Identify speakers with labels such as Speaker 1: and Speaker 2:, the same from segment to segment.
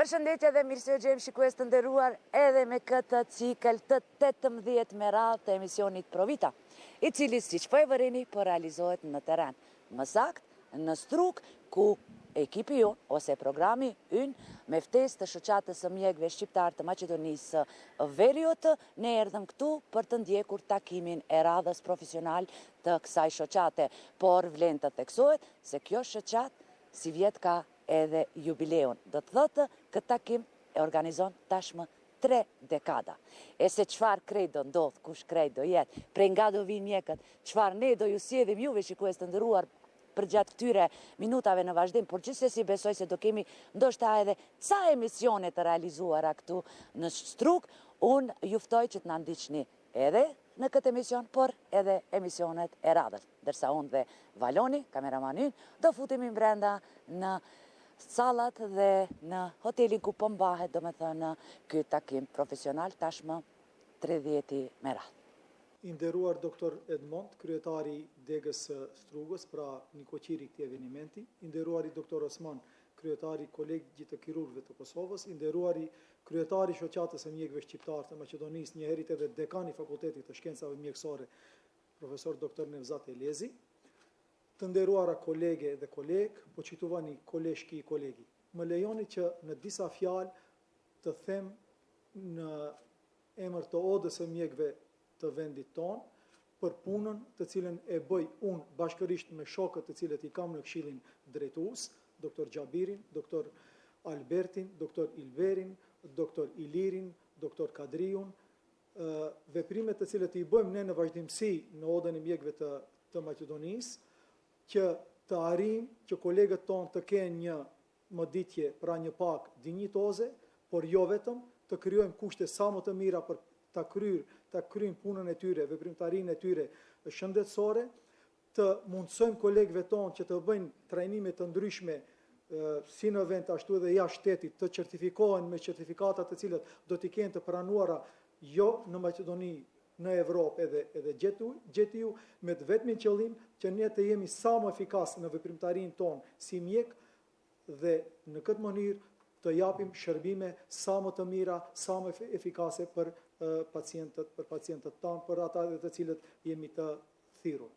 Speaker 1: Përshëndetje dhe mirësevgjem shikues të nderuar edhe me këtë cikël të 18 me radhë të emisionit Provita, i cili siç po e vërini po realizohet në terren. Më saktë në Strug, ku ekipi jonë ose programi ynë me ftesë të shoqatës së mjekëve shqiptar të Maqedonisë Veriut, ne erdhëm këtu për të ndjekur takimin e radhës profesional të kësaj shoqate, por vlen të theksohet se kjo shoqatë si vjet ka edhe jubileun. Do të thotë, këtë takim e organizon tashmë 3 dekada. E se çfarë krejt do ndodh, kush krejt do jetë, prej nga do vinë mjekët, çfarë ne do ju sjellim juve shikues të nderuar për gjatë këtyre minutave në vazhdim, por gjithsesi besoj se do kemi ndoshta edhe ca emisione të realizuara këtu në Strug. Unë ju ftoj që të na ndiqni edhe në këtë emision, por edhe emisionet e radhës. Dërsa unë dhe Valoni, kameramanin, do futemi brenda në sallat dhe në hotelin ku po mbahet, do me thënë, ky takim profesional tashmë 30 me radhë.
Speaker 2: I nderuar doktor Edmond, kryetari degës Strugës, pra një koqiri këtij evenimenti, i nderuari doktor Osman, kryetari kolegjit të kirurgëve të Kosovës, i nderuari kryetari shoqatës së mjekëve shqiptar të Maqedonisë, një herë edhe dekani i Fakultetit të Shkencave Mjekësore, profesor doktor Nevzat Elezi, të nderuara kolege dhe kolegë, po qituvani koleshki i kolegi. Më lejoni që në disa fjalë të them në emër të odës së mjekëve të vendit tonë, për punën të cilën e bëj unë bashkërisht me shokët të cilët i kam në këshillin drejtues, doktor Gjabirin, doktor Albertin, doktor Ilberin, doktor Ilirin, doktor Kadriun, veprimet të cilët i bëjmë ne në vazhdimsi në odën e mjekëve të Maqedonisë, që të arrijmë që kolegët tonë të kenë një moditje, pra një pak dinjitoze, por jo vetëm, të krijojmë kushte sa më të mira për ta kryjnë punën e tyre, veprimtarinë e tyre shëndetësore, të mundsojmë kolegëve tonë që të bëjnë trajnime të ndryshme si në vend ashtu edhe jashtë shtetit, të certifikohen me certifikata të cilët do t'i kenë të pranuara jo në Maqedoni, në Evropë edhe gjetiju, me të vetmin qëllim që ne të jemi sa më efikas në veprimtarinë tonë si mjek dhe në këtë mënyrë të japim shërbime sa më të mira, sa më efikase për pacientët tanë, për ata të cilët jemi të thirrur.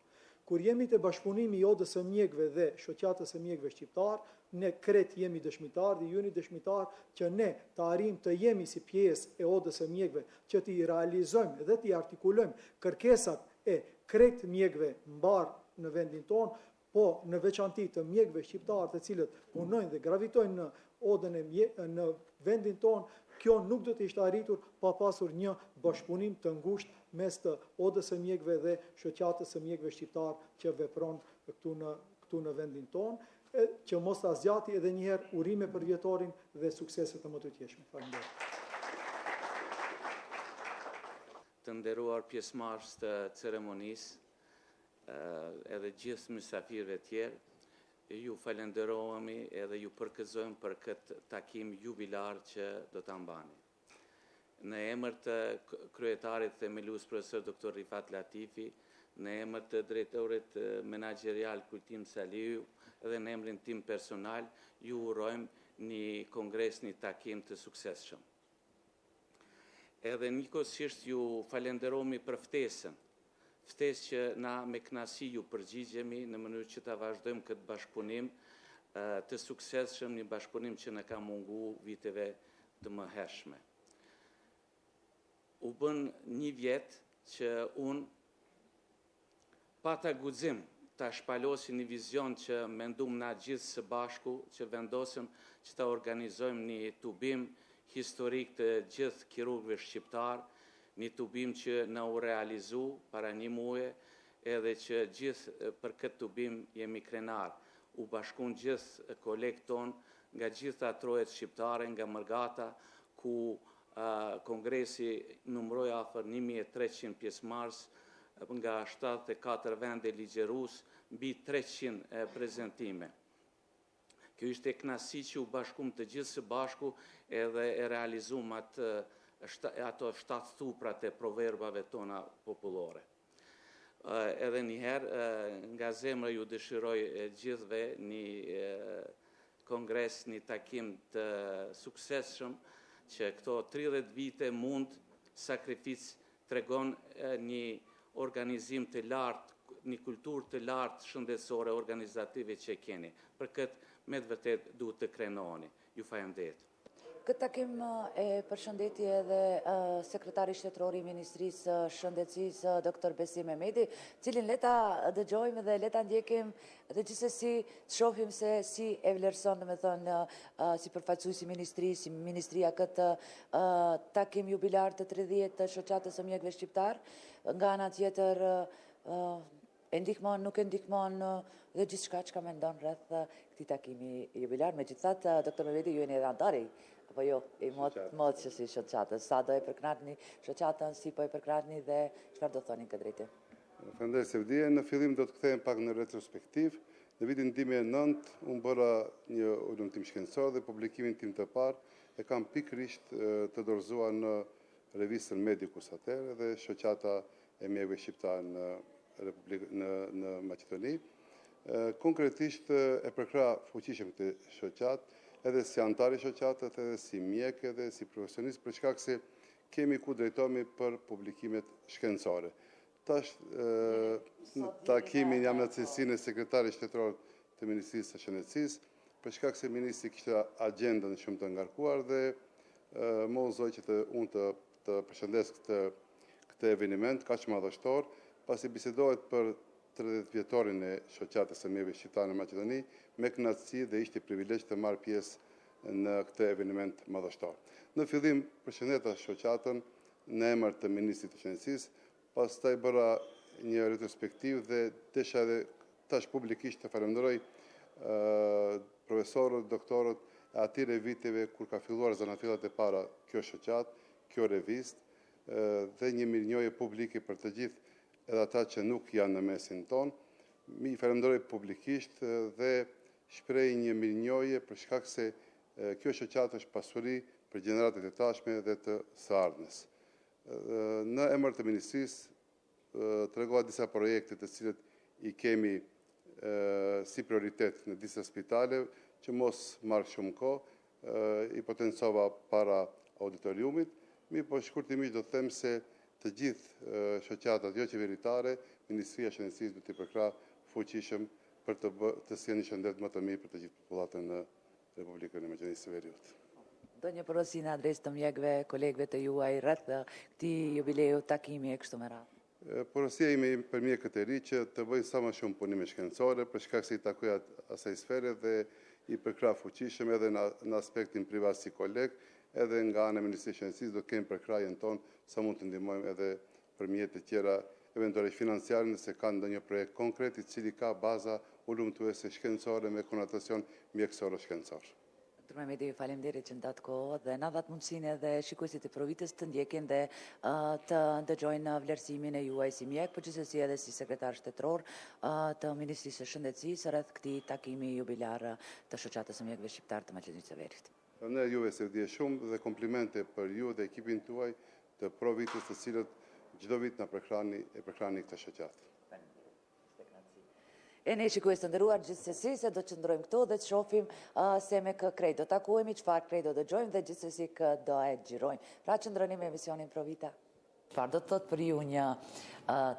Speaker 2: Kur jemi të bashkëpunimi i odës së mjekëve dhe shoqatës së mjekëve shqiptar, ne krejt jemi dëshmitar dhe ju jeni dëshmitar që ne të arrijmë të jemi si pjesë e odës së mjekëve, që t'i realizojmë dhe t'i artikulojmë kërkesat e krejt mjekëve mbar në vendin tonë, po në veçanti të mjekëve shqiptar të cilët punojnë dhe gravitojnë në odën në vendin tonë, kjo nuk do të ishte arritur pa pasur një bashkëpunim të ngushtë mes të odës së mjekëve dhe shoqatës së mjekëve shqiptar që vepron këtu në vendin tonë, që mos ta zgjati edhe një herë urime për vjetorin dhe suksese të mëtejshme. Faleminderit.
Speaker 3: Të nderuar pjesëmarrës të ceremonisë, edhe gjithë mysafirëve tjerë, ju falenderohemi edhe ju përgëzojmë për këtë takim jubilar që do ta mbani. Në emër të kryetarit themelues profesor doktor Rifat Latifi, në emër të drejtorit menaxherial Kujtim Saliu dhe në emrin tim personal, ju urojmë një kongres, një takim të suksesshëm. Edhe njëkohësisht ju falenderohemi për ftesën, ftesë që na me kënaqësi ju përgjigjemi në mënyrë që ta vazhdojmë këtë bashkëpunim të suksesshëm, një bashkëpunim që na ka mungu viteve të mëhershme. U bën një vjet që unë pata guxim ta shpalosi një vizion që mendum na gjithë së bashku, që vendosëm që ta organizojmë një tubim historik të gjithë kirurgëve shqiptar, një tubim që na u realizu para një muaji, edhe që gjithë për këtë tubim jemi krenar. U bashkun gjithë kolegët tonë nga gjitha trojet shqiptare, nga Mërgata, ku kongresi numëroi afër 1300 pjesëmarrës nga 74 vende ligjërues, mbi 300 prezantime. Kjo ishte kënaqësi që u bashkum të gjithë së bashku edhe e realizum ato 7 thuprat e proverbave tona popullore. Edhe njëherë nga zemra ju dëshiroj gjithve një kongres një takim të suksesshëm që këto 30 vite mund sakrificë tregon një organizim të lartë, një kulturë të lartë shëndetësore organizative që keni. Për këtë me të vërtet duhet të krenoheni. Ju falenderoj.
Speaker 1: Këtë takim e përshëndeti edhe sekretari shtetëror i Ministrisë Shëndetësisë, Dr. Besim Mehmeti, cilin leta dëgjojmë dhe leta ndjekim dhe gjithsesi të shohim se si e vlerëson, domethënë, si përfaqësues i Ministrisë, si Ministria këtë takim jubilar të 30 të shoqatës së mjekëve shqiptar, nga ana tjetër e ndihmon, nuk e ndihmon dhe gjithçka çka mendon rreth këtij takimi jubilar. Megjithatë, Dr. Mehmeti, ju jeni edhe antari po jo, i mod që si shoqatës. Sa do e përknatni shoqatën, si po e përknatni dhe çfarë do thoni këtë drejtim?
Speaker 4: Faleminderit Sevdia. Në fillim do të kthehem pak në retrospektiv. Në vitin 2009 unë bëra një ulëmtim shkencor dhe publikimin tim të parë e kam pikërisht të dorëzuar në revistën Medicus atëherë dhe shoqata e mjekëve shqiptar në Maqedoni. Konkretisht e përkra fuqishëm këtë shoqatë, edhe si antari shoqatët, edhe si mjek, edhe si profesionist, për shkak se kemi ku drejtohemi për publikimet shkencore. Tash, në takimin jam në cilësinë e sekretarit shtetëror të Ministrisë së Shëndetësisë, për shkak se ministri kishte agjendën shumë të ngarkuar dhe më udhëzoi që unë të përshëndes këtë eveniment kaq madhështor, pasi bisedohet për 30 vjetorin e shoqatës së mjekëve shqiptar në Maqedoni, me kënaqësi dhe ishte privilegj të marr pjesë në këtë eveniment madhështor. Në fillim përshëndeta shoqatën në emër të Ministrit të Shëndetësisë, pastaj bëra një retrospektiv dhe desha edhe tash publikisht të falenderoj profesorët, doktorët e atyre viteve kur ka filluar zanafillat e para kjo shoqatë, kjo revistë dhe një mirënjohje publike për të gjithë edhe ata që nuk janë në mesin tonë. Mi falenderoj publikisht dhe shpreh një mirënjohje për shkak se kjo shoqatë është pasuri për gjeneratat e tashme dhe të së ardhmes. Në emër të Ministrisë tregova disa projekte të cilët i kemi si prioritet në disa spitale, që mos marrë shumë kohë, i potencova para auditoriumit, po shkurtimisht do të them se të gjithë shoqatat jo qeveritare, Ministria e Shëndetësisë do t'i përkrah fuqishëm për të sjellë një shëndet më të mirë për të gjithë popullatën në Republikën e Maqedonisë së Veriut.
Speaker 1: Do një porosi në adresë të mjekëve, kolegëve të juaj rreth këtij jubileu, takimi e kështu me radhë?
Speaker 4: Porosia ime për mjekët e ri që të bëj sa më shumë punime shkencore, për shkak se i takoj asaj sfere dhe i përkrah fuqishëm edhe në aspektin privat si koleg, edhe nga ana e Ministrisë së Shëndetësisë do të kemi përkrahjen tonë sa mund të ndihmojmë edhe për mjete tjera, eventualisht financiare, nëse ka ndonjë projekt konkret i cili ka baza ulëmtuese shkencore me konotacion mjekësor shkencor.
Speaker 1: Dr. Mehmeti, faleminderit që ndat kohë dhe na dhat mundësinë edhe shikuesit e Provitës të ndjekin dhe të ndëgjojnë vlerësimin e juaj si mjek, por gjithsesi edhe si sekretar shtetëror të Ministrisë së Shëndetësisë rreth këtij takimi jubilar të shoqatës së mjekëve shqiptar të Maqedonisë së Veriut.
Speaker 4: Ne juve Sevdia shumë dhe komplimente për ju dhe ekipin tuaj të Provitës, të cilët çdo vit na përkrahni këtë shoqatë.
Speaker 1: E ne shikues të nderuar, gjithsesi se do të qëndrojmë këtu dhe të shohim se me kë krej do takohemi, çfarë krej do dëgjojmë dhe gjithsesi kë do e xhirojmë. Pra qëndroni me emisionin Provita. Çfarë do të thotë për ju një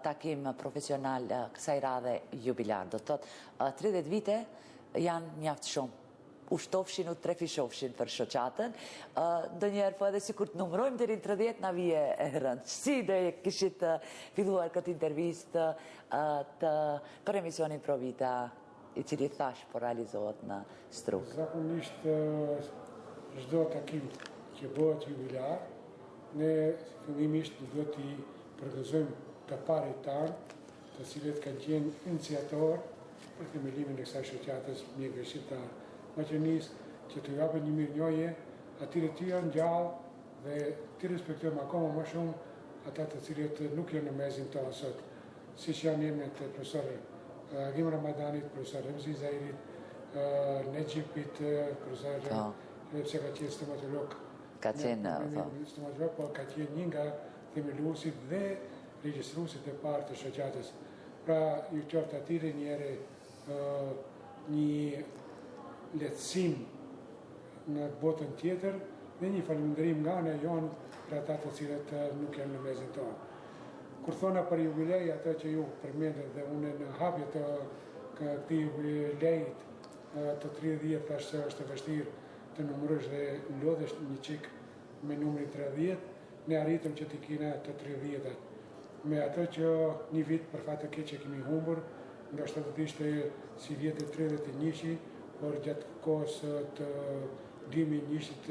Speaker 1: takim profesional kësaj radhe jubilar? Do të thotë 30 vite janë mjaft shumë. Ushtofshin u trefishofshin për shoqatën, ndonjëherë po edhe sikur të numërojmë deri në 30 na vije e rënd. Si do e kishit filluar këtë intervistë për emisionin Provita, i cili thash po realizohet në Strug?
Speaker 5: Zakonisht çdo takim që bëhet jubilar, ne fillimisht duhet t'i përgëzojmë të parit tanë, të cilët kanë qenë iniciator për themelimin e kësaj shoqatës mjekëve shqiptar Maqedonisë, që të japin një mirënjohje atyre të janë gjallë dhe të respektojmë akoma më shumë ata të cilët nuk janë në mesin tonë sot, siç janë emrat e profesor Agim Ramadanit, profesor Remzi Zairit, Necipit, profesor sepse ka qenë stomatolog.
Speaker 1: Ka qenë
Speaker 5: stomatolog, po ka qenë një nga themeluesit dhe regjistruesit e parë të shoqatës. Pra, ju qoftë atyre një lehtësim në botën tjetër dhe një falënderim nga ana jonë për ata të cilët nuk janë në mesin tonë. Kur thona për jubilej, ato që ju përmendet dhe unë në hapje të këtij jubilejit të 30 thash se është e vështirë të numërosh dhe lodhesh një çik me numrin 30, ne arritëm që t'i kena të 30-at. Me ato që një vit për fat të keq që kemi humbur, ndoshta do të ishte si vjet e 31, por gjatë kohës të 2001-shit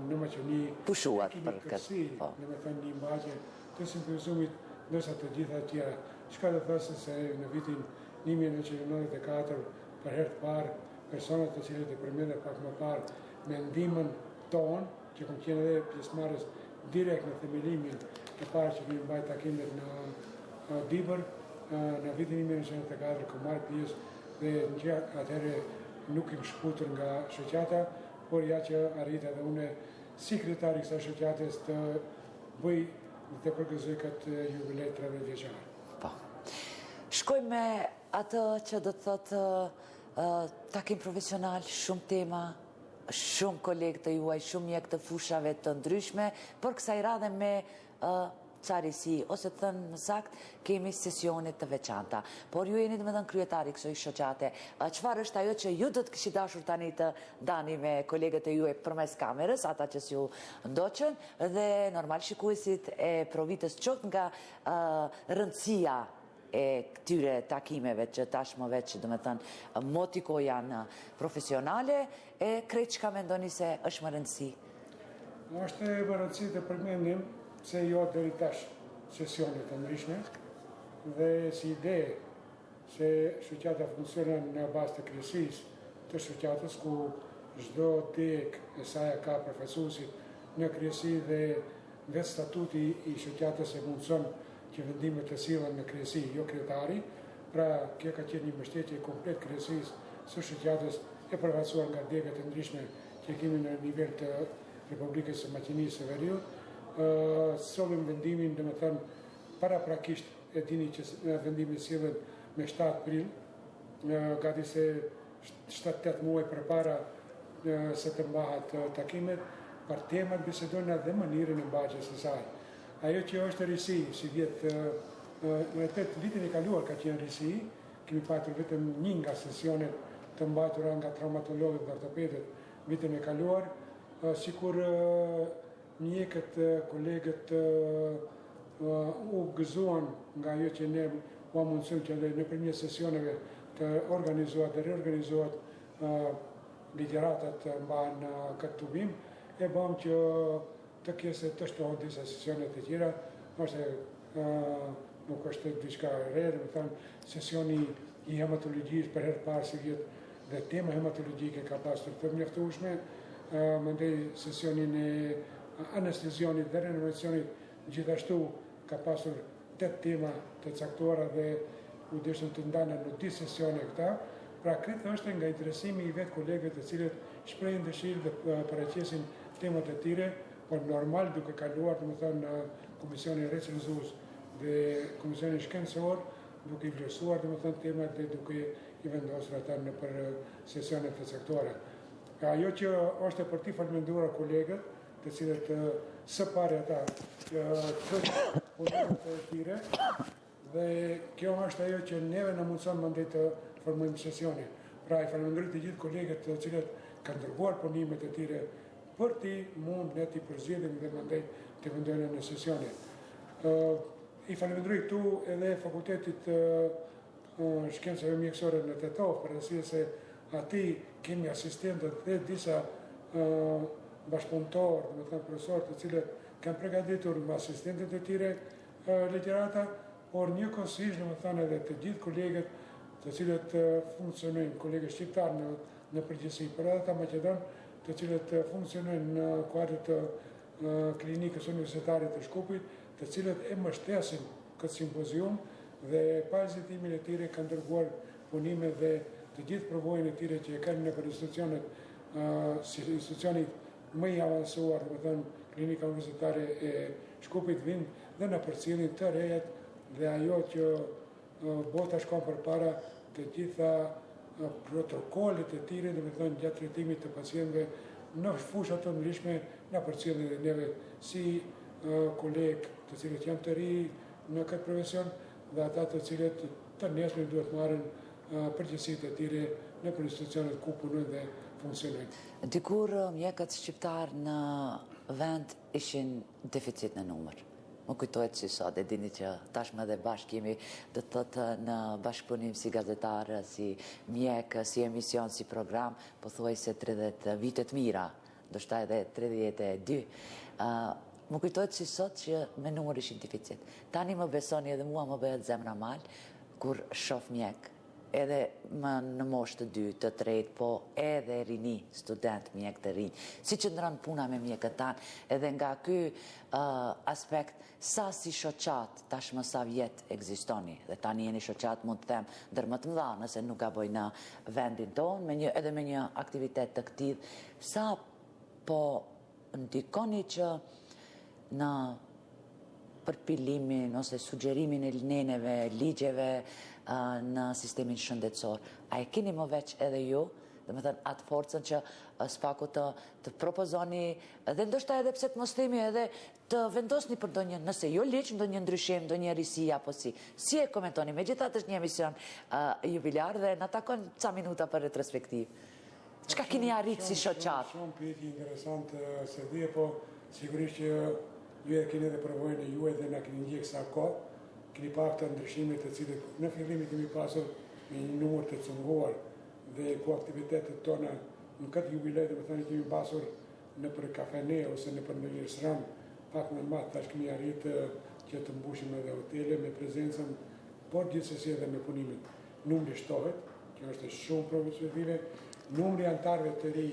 Speaker 5: në Maqedoni
Speaker 1: pushuat për këtë.
Speaker 5: Në me thënë një mbajtje të simpozumit ndërsa të gjitha tjera. Çka do thosë se në vitin 1994 për herë të parë personat të cilët e përmendë pak më parë me ndihmën tonë, që kam qenë edhe pjesëmarrës direkt në themelimin e parë që kemi mbajtur takimet në Dibër, në vitin 1994 kam marrë pjesë dhe në atëherë nuk im shkutur nga shoqata, por ja që arrita dhe une si kretari kësa shoqates të bëj dhe të përgëzoj këtë jubilej 30 vjeçar.
Speaker 1: Po. Shkoj me atë që do të thotë takim profesional, shumë tema, shumë kolegë të juaj, shumë mjek të fushave të ndryshme, por kësaj radhe me carisi, ose të thënë në sakt, kemi sesionet të veçanta. Por ju jeni domethënë kryetari kësaj shoqate. Çfarë është ajo që ju do të kishit dashur tani të ndani me kolegët e juaj përmes kamerës, ata që s'ju ndoqën, dhe normal shikuesit e Provitës qoftë nga rëndësia e këtyre takimeve që tashmë veç domethënë motiko janë profesionale, e krejt çka mendoni se është më rëndësi?
Speaker 5: Është e rëndësi të përmendim se jo deri tash sesionet të ndryshme dhe si ide se shoqata funksionon në bazë të kryesisë të shoqatës ku çdo dek e saj ka përfaqësuesit në kryesi dhe statuti i shoqatës e mundson që vendimet të sillen në kryesi, jo kryetari, pra kjo ka qenë një mbështetje komplet kryesisë së shoqatës e përfaqësuar nga dekët e ndryshme që kemi në nivel të Republikës së Maqedonisë së Veriut. Solim vendimin, dhe me thënë, para prakisht e dini që vendimi sillen me 7 prill, gati se 7-8 muaj për para se të mbahet takimet, për temat bisedojnë dhe mënyrën e mbajtjes së saj. Ajo që është risi, si vjetë, në 8 vitin e kaluar ka qenë risi, kemi patur vetëm një nga sesionet të mbajtura nga traumatologët dhe ortopedët vitin e kaluar, sikur mjekët, kolegët u gëzuan nga ajo që ne u mundësëm që dhe nëpërmjet sesioneve të organizohet dhe reorganizohet ligjëratat mbahen këtë tubim, e bëm që të kese të shtohet disa sesionet të tjera, nuk është diçka e re, dhe me thënë sesioni i hematologjisë për herë parë si vjetë dhe tema hematologjike ka pasur të mjaftueshme, mendoj sesionin e anestezionit dhe reanimacionit gjithashtu ka pasur 8 tema të caktuara dhe u deshën të ndana në 10 sesione këta, pra këtë është nga interesimi i vetë kolegëve të cilët shprehin dëshirë dhe paraqesin temat e tjera, por normal duke kaluar domethënë në komisionin recenzues dhe komisionin shkencor, duke i vlerësuar domethënë temat dhe duke i vendosur ata në për sesionet të caktuara. Ajo që është e për ti falënderuar kolegët, të cilët së pari ata të punët e tjere, dhe kjo është ajo që neve në mundëson mëndej të formojmë sesione. Pra i falënderoj të gjithë kolegët të cilët kanë dërguar punimet e tjere për ti mund ne t'i përzgjedhim dhe mëndej të vendojnë në sesione. I falënderoj këtu edhe fakultetit shkencave mjekësore në Tetov, për arsye se ati kemi asistentët dhe disa bashkëpunëtor, dhe me thënë profesorë të cilët kanë përgatitur me asistentët e tjere ligjërata, por njëkohësisht dhe me thënë edhe të gjithë kolegët të cilët funksionojnë, kolegët shqiptarë në përgjithësi, për edhe ta Maqedon, të cilët funksionojnë në kuadrët të klinikës universitare të Shkupit, të cilët e mbështesin këtë simpozium dhe pa hezitimin e tjere kanë dërguar punime dhe të gjithë përvojën e tjere që e kanë në për institucionit më i avansuar, dhe me thënë klinika universitare e Shkupit vind dhe në përcjellin të rejet dhe ajo që bota shkon për para të gjitha protokollet e tire, dhe me thënë gjatë trajtimit të pacientëve në fushat të ndryshme, na përcjellin dhe neve si kolegë të cilët janë të ri në këtë profesion dhe ata të cilët të nesër duhet marrin përgjegjësitë e tyre në institucionet ku punojnë dhe funksionojnë.
Speaker 1: Dikur mjekët shqiptar në vend ishin deficit në numër. Më kujtohet si sot, e dini që tashmë edhe bashkë jemi do të thotë në bashkëpunim si gazetarë, si mjekë, si emision, si program, pothuajse 30 vitet mira, ndoshta edhe 32. Më kujtohet si sot që me numër ishin deficit. Tani më besoni edhe mua më bëhet zemra mal kur shoh mjek, edhe më në moshë të 2, të 3, po edhe rini, student, mjek të rinj. Si që ndronë puna me mjekët tanë, edhe nga ky aspekt, sa si shoqat, tashmë sa vjet ekzistoni, dhe tani jeni shoqat, mund të them, ndër më të mëdha, nëse nuk gaboj në vendin tonë, edhe me një aktivitet të këtij, sa po ndikoni që në përpilimin ose sugjerimin e neneve, ligjeve në sistemin shëndetësor. A e keni më veç edhe ju, dhe me thënë atë forcën që spaku të propozoni, dhe ndoshta edhe pse të mos themi edhe të vendosni për ndonjë, nëse jo ligj, ndonjë ndryshim, ndonjë risi apo si. Si e komentoni? Megjithatë është një emision jubilar dhe na takon ca minuta për retrospektiv. Çka keni arritë si shoqat?
Speaker 5: Shumë pyetje interesante se dhe, po sigurisht që ju e keni edhe përvojën e juaj dhe na keni ndjek sa kohë. Keni pa këta ndryshimet të cilët në fillimit kemi pasur me një numër të cunguar dhe ku aktivitetet tona në këtë jubilej dhe me thënë kemi pasur në për kafene ose në për një restoran pak më matë, tash kemi arritë që të mbushim edhe hotele me prezencën, por gjithsesi edhe me punimin. Numri shtohet, që është shumë progresive, numri antarëve të ri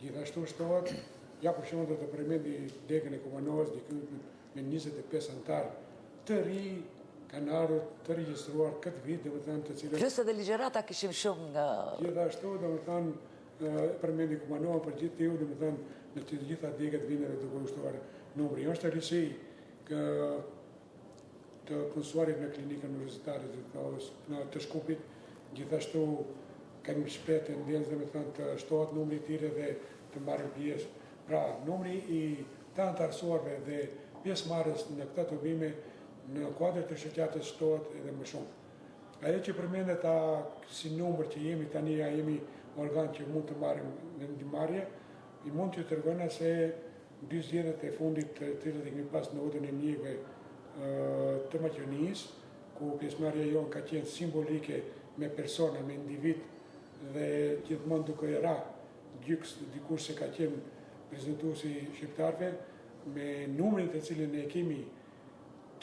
Speaker 5: gjithashtu shtohet, ja për shembull do të përmendi degën e Kumanovës, diku me 25 antarë të ri kanë ardhur të regjistruar këtë vit, domethënë të cilët
Speaker 1: Plus edhe ligjërata kishim shumë nga
Speaker 5: gjithashtu, domethënë përmendi Kumanovën për gjithë tiu, domethënë në të gjitha degët vinë edhe duke u shtuar numri. Është risi të punësuarit në klinikën universitare të Shkupit, gjithashtu kemi shpejt tendencë domethënë të shtohet numri i tyre dhe të marrin pjesë. Pra, numri i të antarësuarve dhe pjesëmarrës në këta tubime në kuadrët të shoqatës shtohet edhe më shumë. Ajo që përmendet si numër që jemi tani, jemi organ që mund të marrim vendimarrje, i mund të tregojnë se 2 zgjedhjet e fundit të cilat kemi pas në Odën e Mjekëve të Maqedonisë, ku pjesëmarrja jonë ka qenë simbolike me persona, me individ dhe gjithmonë duke ra gjyks dikush se ka qenë prezantuesi shqiptarëve me numrin të cilin ne kemi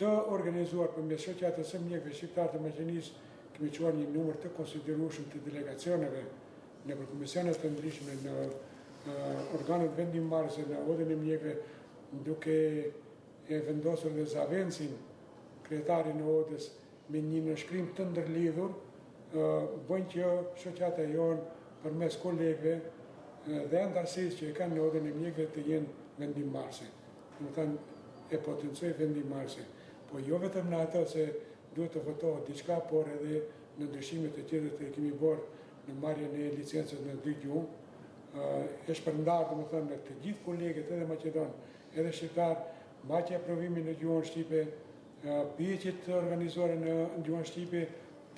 Speaker 5: të organizuar përmes shoqatës së mjekëve shqiptarë të Maqedonisë, kemi quar një numër të konsiderueshëm të delegacioneve në komisionet të ndryshme, në organet vendimmarrëse në Odën e Mjekëve, duke e vendosur dhe zavencin kryetarin e Odës me një nënshkrim të ndërlidhur, bëjnë që shoqata jonë përmes kolegëve dhe antarësisë që e kanë në Odën e Mjekëve të jenë vendimmarrëse. Domethënë e potencoj vendimmarrëse. Po jo vetëm në ato se duhet të votohet diçka, por edhe në ndryshimet e tjera që kemi bërë në marrjen e licencës në 2 gjuhë, është shpërndarë domethënë në të gjithë kolegët edhe maqedon, edhe shqiptar, mbajtja e provimit në gjuhën shqipe, pyetjet të organizuara në gjuhën shqipe,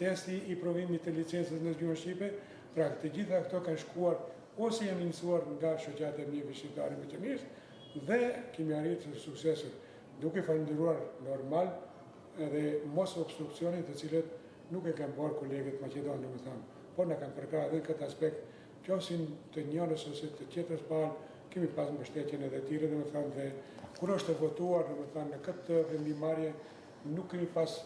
Speaker 5: testi i provimit të licencës në gjuhën shqipe, pra të gjitha këto kanë shkuar ose janë iniciuar nga shoqata e mjekëve shqiptarë Maqedonisë dhe kemi arritur suksesur, duke falendëruar normal edhe mos obstruksionit të cilët nuk e kanë bërë kolegët maqedonë, domethënë, por na kanë përkrahur edhe këtë aspekt, qofshin të njëjtës ose të tjetrës palë, kemi pas mbështetjen edhe tyre, domethënë, dhe kur është votuar, domethënë, në këtë vendimarrje nuk kemi pas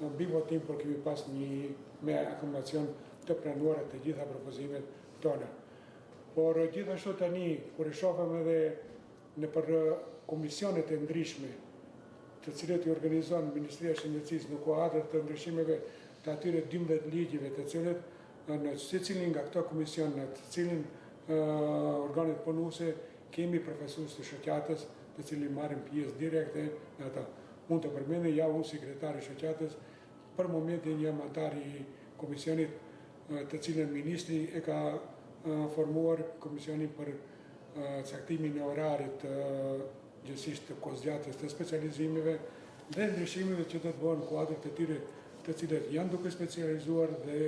Speaker 5: mbi votim, por kemi pas një me aklamacion të pranuara të gjitha propozimet tona. Por gjithashtu tani, kur e shohëm edhe në për komisionet e ndryshme, të cilët i organizon Ministria e Shëndetësisë në kuadër të ndryshimeve të atyre 12 ligjeve, të cilët në secilin nga këto komision, në të cilin organet punuese kemi profesorë të shoqatës, të cilin marrin pjesë direkte në ata. Mund të përmendem ja unë sekretari i shoqatës, për momentin jam antar i komisionit të cilën ministri e ka formuar Komisionin për caktimin e orarit gjithësisht të kozgjatjes të specializimeve dhe ndryshimeve që do të bëhen në kuadër të tyre të cilët janë duke specializuar dhe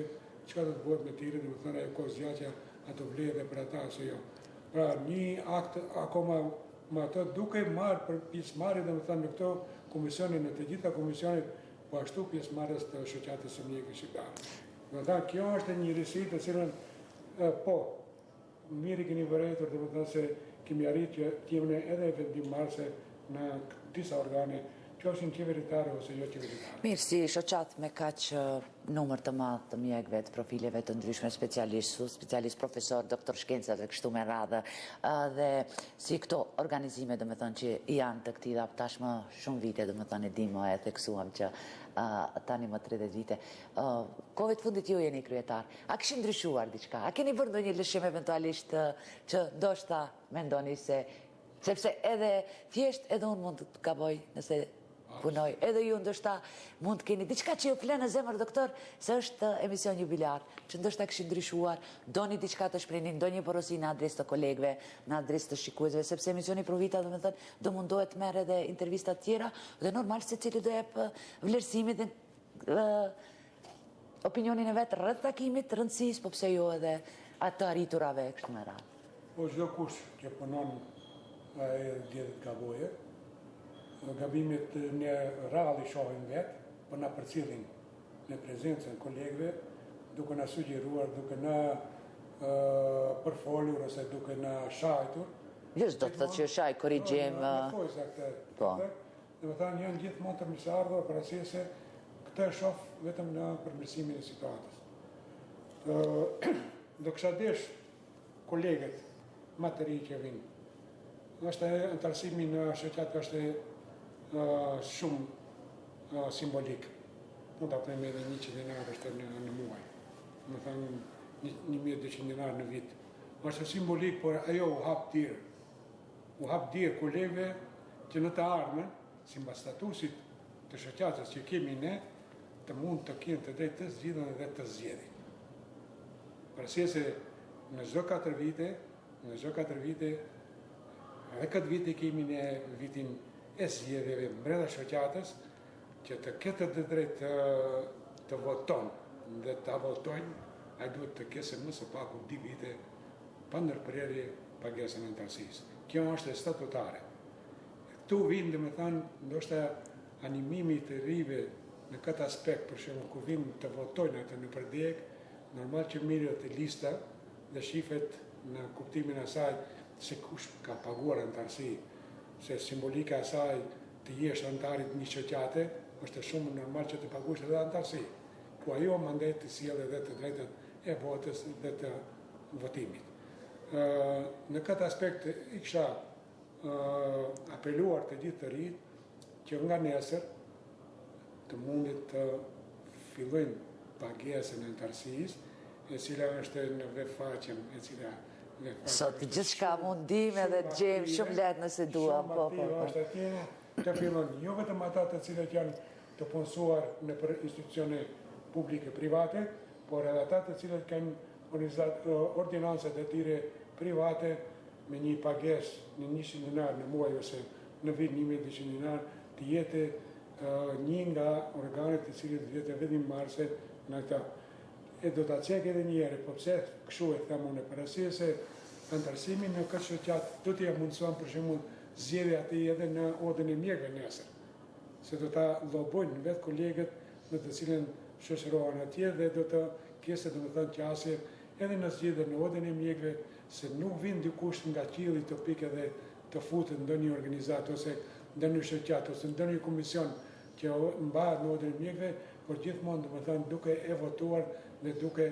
Speaker 5: çka do të bëhet me tyre, domethënë ajo kozgjatja ato vlerë dhe për ata ose jo. Pra një akt akoma më ato duke marrë për pjesëmarrje domethënë në këto komisione, në të gjitha komisionet, po ashtu pjesëmarrjes të shoqatës së mjekëve shqiptare. Domethënë kjo është një risi të cilën po mirë keni vërejtur domethënë se kemi arritur që jemi edhe vendimmarrëse në disa organe, qofshin qeveritare ose jo qeveritare.
Speaker 1: Mirë, si shoqat me kaq numër të madh të mjekëve, të profileve të ndryshme, specialist, profesor, doktor shkenca dhe kështu me radhë, dhe si këto organizime domethënë që janë të këtij tashmë shumë vite, domethënë e dimë e theksuam që tani më 30 vite. Kohëve të fundit ju jeni kryetar. A kishin ndryshuar diçka? A keni bërë ndonjë lëshim eventualisht që ndoshta mendoni sepse edhe thjesht edhe unë mund të gaboj nëse punoj, edhe ju ndoshta mund të keni diçka që ju flen në zemër, doktor, se është emision jubilar, që ndoshta kishin ndryshuar, doni diçka të shprehni, ndonjë porosi në adresë të kolegëve, në adresë të shikuesve, sepse emisioni Provita domethënë do mundohet të merr edhe intervista të tjera dhe normal secili do jep vlerësimin dhe opinionin e vet rreth takimit, rëndësisë, po pse jo edhe atë arriturave kështu me radhë.
Speaker 5: Po çdo kush që punon ai dihet gaboje. Gabimet në rralli shohin vetë, po na përcjellin në prezencën kolegëve, duke na sugjeruar, duke na përfolur ose duke na shajtur.
Speaker 1: Jo s'do të thotë që shaj korrigjim.
Speaker 5: Po. Domethënë janë gjithmonë të mirëseardhur për arsye se këtë shoh vetëm në përmirësimin e situatës. Do kisha desh kolegët më të rinj që vinë. Është antarësimi në shoqat është shumë simbolik. Mund të apëtojmë edhe 100 dinar është në muaj. Më thënë 1200 dinar në vit. Është simbolik, por ajo u hap dirë. U hap dirë kolegëve që në të ardhmen, si mbas statusit të shoqatës që kemi ne, të mund të kenë të drejtë të zgjidhen dhe të zgjedhin. Përse se në çdo 4 vite, edhe këtë vit e kemi në vitin e zgjedhjeve brenda shoqatës që të ketë të drejtë të voton dhe të votojnë, ai duhet të ketë më së paku 2 vite pa ndërprerje pagesën e antarësisë. Kjo është statutare. Këtu vinë domethënë ndoshta animimi të rive në këtë aspekt, për shembull ku vinë të votojnë atë në përdjeg, normal që mirët lista dhe shifet në kuptimin e saj se kush ka paguar antarësi, se simbolika e saj të jesh antarit një shoqate, është shumë normal që të paguash edhe antarësi. Po ajo mandej të sjellë edhe të drejtat e votës dhe të votimit. Në këtë aspekt i kisha apeluar të gjithë të rinjt që nga nesër të mundit të fillojnë pagesën e antarësisë, e cila është në vetfaqen, e cila
Speaker 1: sot gjithçka mundim edhe të gjejmë shumë lehtë nëse duam. Po.
Speaker 5: Është atje të fillon jo vetëm ata të cilët janë të punësuar në institucione publike private, por edhe ata të cilët kanë ordinancat e tyre private me një pagesë në 100 dinar në muaj ose në vit 1200 dinar, të jetë një nga organet të cilët vjetë vendimmarrëse në ata. E do ta cek edhe një herë, po pse kështu e them unë, për arsye se antarësimi në këtë shoqat do t'ia mundëson për shembull zgjedhja aty edhe në odën e mjekëve nesër. Se do ta llobojnë vetë kolegët në të cilën shoqërohen atje dhe do të kese domethënë qasje edhe në zgjedhjen në odën e mjekëve, se nuk vin dikush nga qielli topik edhe të futet ndonjë organizat ose ndonjë shoqat ose ndonjë komision që mbahet në odën e mjekëve, por gjithmonë domethënë duke e votuar dhe duke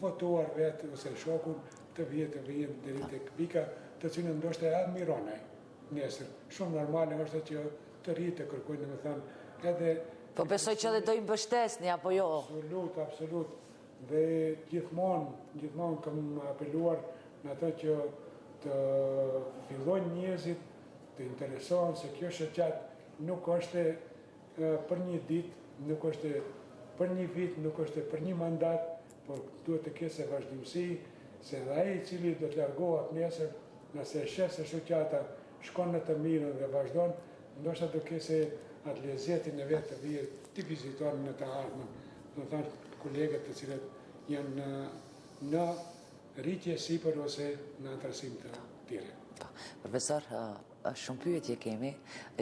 Speaker 5: votuar vetë ose shokun të vjetë deri tek pika të cilën ndoshta e admiron ai nesër. Shumë normale është që të rritë të kërkojnë domethënë edhe.
Speaker 1: Po besoj që edhe do i mbështesni apo jo?
Speaker 5: Absolut. Dhe gjithmonë kam apeluar në atë që të fillojnë njerëzit të interesohen se kjo shoqat nuk është për një ditë, nuk është për një vit, nuk është për një mandat, por duhet të kese vazhdimësi, se dhe ai i cili do të largohet nesër, nëse sheh se shoqata shkon në të mirën dhe vazhdon, ndoshta do kese atë lezetin e vetë të vijë të viziton në të ardhmen. Do të thonë kolegët të cilët janë në rritje sipër ose në antarësim të tjere.
Speaker 1: Profesor, shumë pyetje kemi,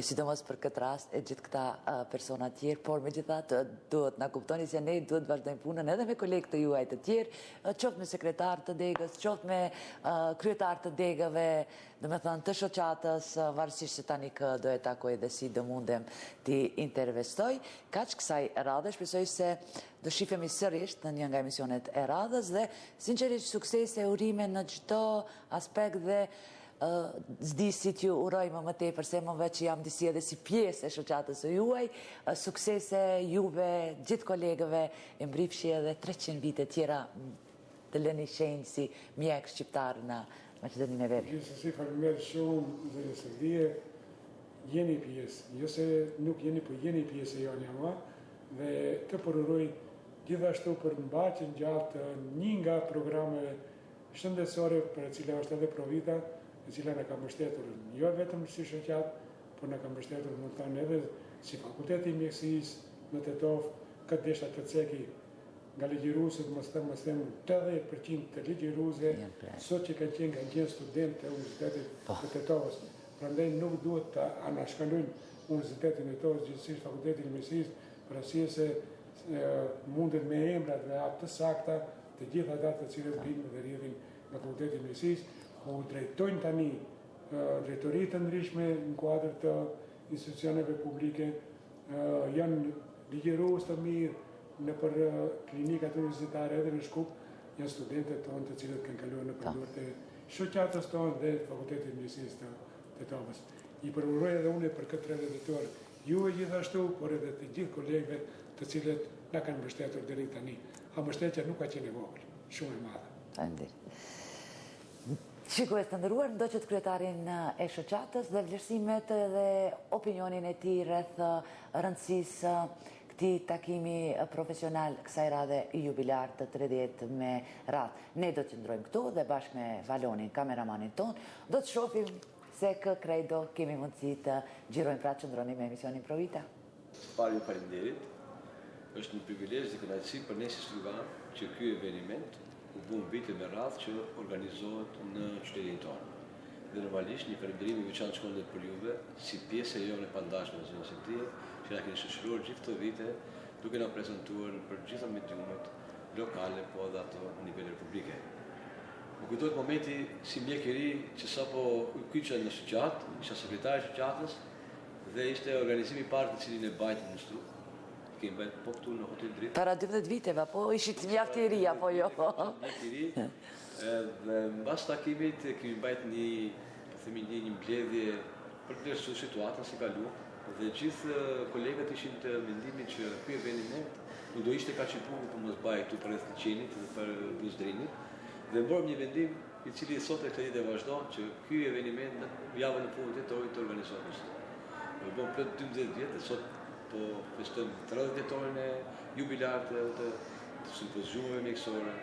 Speaker 1: sidomos për këtë rast e gjithë këta persona tjerë, por me gjithatë duhet na kuptoni se ne duhet vazhdojmë punën edhe me kolegë të juaj të tjerë, qoftë me sekretar të degës, qoftë me kryetar të degëve, do me thënë të shoqatës, varësisht se tani kë do e takoj dhe si do mundem t'i intervestoj. Kaq kësaj radhe, shpresoj se do shifemi sërish në një nga emisionet e radhës dhe sinqerisht suksese, urime në çdo aspekt dhe zdisit ju urojmë më tepër se më veç jam disi edhe si pjesë e shoqatës së juaj, suksese juve, gjithë kolegëve, e mbrifshi edhe 300 vite tjera të lëni shenjë si mjek shqiptar në Maqedoninë e Veriut.
Speaker 5: Gjithsesi faleminderit shumë zëri Sërdije, jeni pjesë, jo se nuk jeni, po jeni pjesë e jonë ama, dhe të përuroj gjithashtu për mbaqjen gjatë një nga programeve shëndetësore për e cila është edhe Provita, e cila në ka mbështetur jo vetëm si shoqat, por në ka mbështetur më të thënë edhe si fakulteti i mjekësisë në Tetov, këtë desha të ceki nga ligjëruesit, mos them 80% të ligjëruesve sot që kanë qenë studentë të Universitetit të Tetovës. Prandaj nuk duhet të anashkalojnë Universitetin e Tetovës, gjithsesi fakultetin e mjekësisë, për arsye se mundet me emrat dhe hap të sakta të gjithë ata të cilët vinë dhe rrjedhin nga fakulteti i mjekësisë, u drejtojnë tani drejtoritë të ndryshme në kuadër të institucioneve publike, janë ligjërues të mirë në për klinikat universitare edhe në Shkup, janë studentët tonë të cilët kanë kaluar në përdor të shoqatës tonë dhe fakultetit të mjekësisë të Tetovës. I përuroj edhe unë për këtë 3 dhjetor, ju e gjithashtu, por edhe të gjithë kolegëve të cilët na kanë mbështetur deri tani. A mbështetja nuk ka qenë e vogël, shumë e madhe.
Speaker 1: Faleminderit. Shikues të nderuar, ndoqët kryetarin e shoqatës dhe vlerësimet dhe opinionin e tij rreth rëndësisë këtij takimi profesional kësaj radhe jubilar të 30 me radhë. Ne do të qëndrojmë këtu dhe bashkë me Valonin, kameramanin ton, do të shohim se kë credo kemi mundësi të gjirojmë pra qëndroni me emisionin Provita.
Speaker 6: Ju faleminderit. Është një privilegj dhe kënaqësi për ne si strugar që ky eveniment u bën vite me radhë që organizohet në qytetin tonë. Dhe normalisht një falënderim i veçantë shkon për juve si pjesë e jonë e pandashme në zonën e që na keni shoqëruar gjithë këto vite duke na prezantuar për gjitha mediumet lokale po edhe ato në nivel republike. Më kujtohet momenti si mjek i ri që sapo kyça në shoqat, isha sekretari i shoqatës dhe ishte organizimi i parë i cilin e bajtë në Shtruk. Kemi bajtë po këtu në Hotel Dritë.
Speaker 1: Para 12 viteve, po ishit mjaft i ri apo jo?
Speaker 6: Mjaft i ri. Dhe mbas takimit kemi bajtë një mbledhje për të vlerësuar situatën si kalu. Dhe gjithë kolegët ishin të mendimit që ky eveniment nuk do ishte kaq i bukur për mos bëj këtu për rreth Liçenit dhe për Buzdrinit. Dhe mborëm një vendim i cili sot e këtë ditë vazhdon që ky eveniment në javën e fundit të Tetorit të organizohet. Ne bëm plot 12 vjet dhe sot po festojmë 30 vjetorin e jubilar të simpoziumeve mjekësore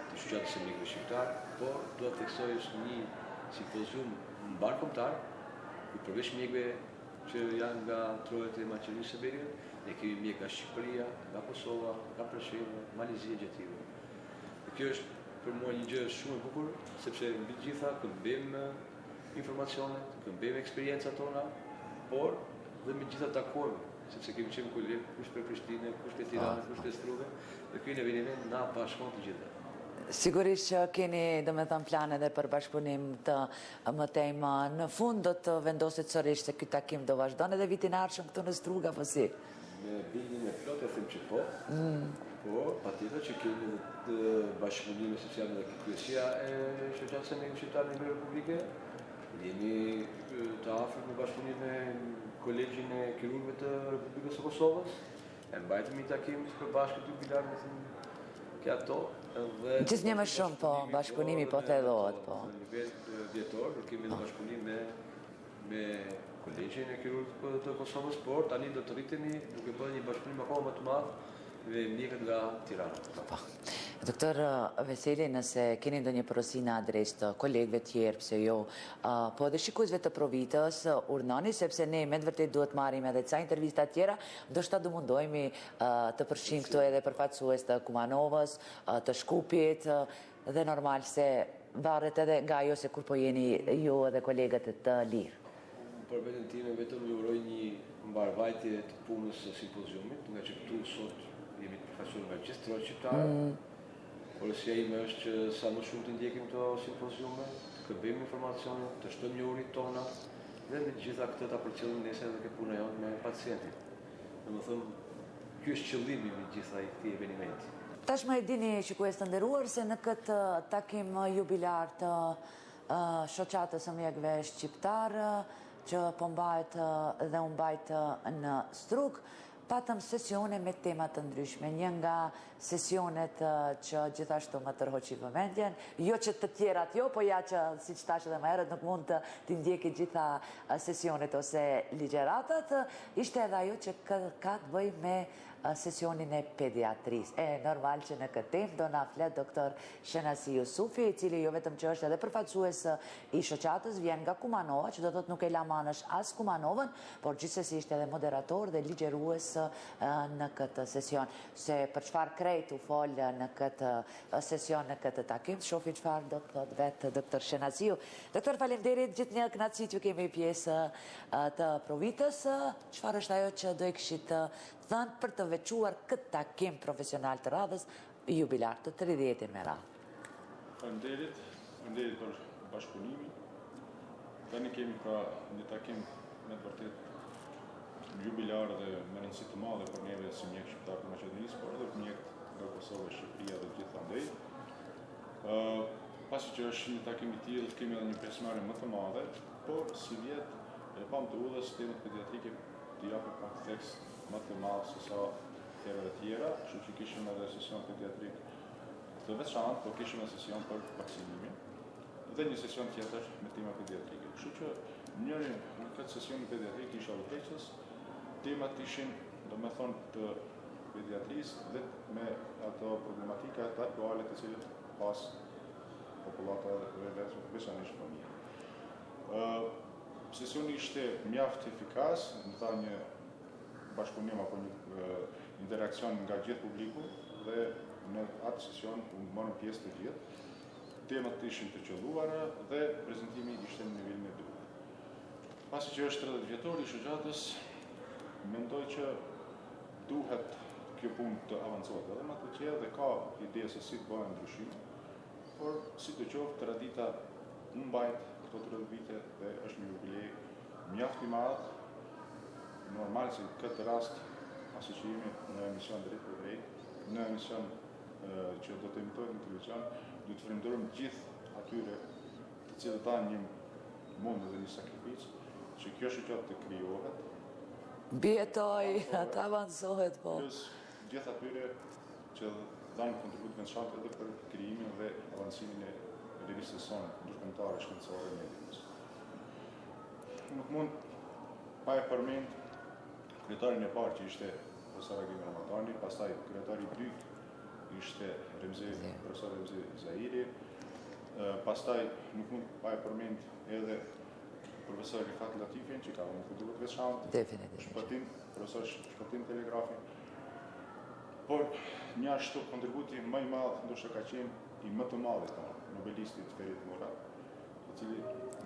Speaker 6: të shoqatës së mjekëve shqiptar, por do të theksoj është një simpozium mbarkombëtar ku përveç mjekëve që janë nga trojet e Maqedonisë së Veriut, ne kemi mjek nga Shqipëria, nga Kosova, nga Presheva, Malizia, Gjettive. Kjo është për mua një gjë shumë e bukur, sepse mbi gjitha këmbejmë informacionet, këmbejmë eksperiencat tona, por dhe mbi gjitha takohemi, sepse kemi qenë kolegë, kush për Prishtinë, kush për Tiranë, kush për Struve, dhe ky eveniment na bashkon të gjitha.
Speaker 1: Sigurisht që keni, do me thënë, plane dhe për bashkëpunim të mëtejmë. Në fund do të vendosit sërish se ky takim do vazhdon edhe vitin e ardhshëm këtu në Strug apo si?
Speaker 6: Me bindjen e plotë e them që po, por patjetër që kemi edhe bashkëpunime sociale dhe kryesia e shoqatës së mjekëve shqiptar në Republikë. Jemi të afërt në bashkëpunim me Kolegjin e Kirurgëve të Republikës së Kosovës. E mbajtëm një takim për bashkët jubilar me ato.
Speaker 1: Gjithë një më shumë, po, bashkëpunimi po të edhohet, po.
Speaker 6: Në nivel vjetor, kemi në bashkëpunim me Kolegjin e Kirurgëve të Kosovës, por tani do të rritemi duke bërë një bashkëpunim akoma më të madh dhe mjekët nga Tirana.
Speaker 1: Doktor Veseli, nëse keni ndonjë porosi në adresë të kolegëve tjerë, pse jo, po edhe shikuesve të Provitës, urnoni, sepse ne me të vërtet duhet marrim edhe ca intervista tjera, ndoshta do mundohemi të përfshijmë këtu edhe përfaqësues të Kumanovës, të Shkupit, dhe normal se varet edhe nga ajo se kur po jeni ju edhe kolegët të lirë.
Speaker 6: Për vetën time vetëm ju uroj një mbarvajtje të punës së simpoziumit, nga që këtu sot jemi të përfaqësuar nga gjithë trohet shqiptare. Porosia ime është që sa më shumë të ndjekim këto simpoziume, të këmbejmë informacione, të shtojmë njohuritë tona dhe me gjitha këtë ta përcjellim nesër edhe ke puna jonë me pacientin. Domethënë, ky është qëllimi me gjitha këtij eventi.
Speaker 1: Tashmë e dini, shikues të nderuar, se në këtë takim jubilar të shoqatës së mjekëve shqiptar që po mbahet dhe u mbajt në Strug, patëm sesione me tema të ndryshme. Një nga sesionet që gjithashtu më tërhoqi vëmendjen, jo që të tjerat jo, po ja që, si që tash edhe më herët, nuk mund të ndjeki gjitha sesionet ose ligjeratat, ishte edhe ajo që ka të bëj me sesionin e pediatrisë. Normal që në këtë temë do na flet doktor Shenasi Jusufi, i cili jo vetëm që është edhe përfaqësues i shoqatës, vjen nga Kumanova, që do thotë nuk e la manësh as Kumanovën, por gjithsesi ishte edhe moderator dhe ligjerues në këtë sesion. Se për çfarë krejt u fol në këtë sesion, në këtë takim, shofi çfarë do të thotë vetë doktor Shenasiu. Doktor, faleminderit, gjithnjë kënaqësi që kemi pjesë të Provitës. Çfarë është ajo që do e kishit thënë për të veçuar këtë takim profesional të radhës jubilar të 30 me radhë?
Speaker 7: Faleminderit për bashkëpunimin. Tani kemi pra një takim me të vërtet jubilar dhe me rëndësi të madhe për neve si mjek shqiptar të Maqedonisë, por edhe për mjekët nga Kosova, Shqipëria dhe gjithandej. Pasi që është një takim i tillë, kemi edhe një pjesëmarrje më të madhe, por si vjet e pam të udhës temët pediatrike të japin kontekst më të madh se sa temave tjera, kështu që kishim edhe sesion pediatrik të veçantë, por kishim edhe sesion për vaksinimin dhe një sesion tjetër me tema pediatrike. Kështu që njëri në këtë sesion pediatrik isha udhëheqës, temat ishin, domethënë, të pediatrisë dhe me ato problematika të aktuale të cilët pas populata dhe veçanërisht fëmijë. Sesioni ishte mjaft efikas, në tha një bashkëpunim apo një interakcion nga gjithë publiku dhe në atë sesion u morën pjesë të gjithë. Temat ishin të qelluara dhe prezantimi ishte në nivelin e duhur. Pasi që është 30 vjetori i shoqatës, mendoj që duhet kjo punë të avancohet edhe më të tjerë dhe ka ide se si të bëhen ndryshime, por si të qoftë tradita mbajt këto 30 vite dhe është një jubilej mjaft i madh. Normal se këtë rast, pasi që jemi në emision drejt për drejt, në emision që do të emitohet në televizion, do të falenderojmë gjithë atyre të cilët kanë një mund dhe një sakrificë, që kjo shoqatë të krijohet.
Speaker 1: Bjetoj, të avancohet, po.
Speaker 7: Plus gjithë atyre që dhanë kontribut veçantë edhe për krijimin dhe avancimin e revistës sonë ndërkombëtare shkencore medikës. Nuk mund pa e përmend kryetarin e parë që ishte profesor Agim Ramadani, pastaj kryetari i dytë ishte profesor Remzi Zahiri, pastaj nuk mund pa e përmend edhe profesor Rifat Latifin, që ka një kontribut veçantë, profesor Shpatin Telegrafin, por një ashtu kontributi më i madh ndoshta ka qenë i më të madh tonë, nobelistit Ferit Murat, i cili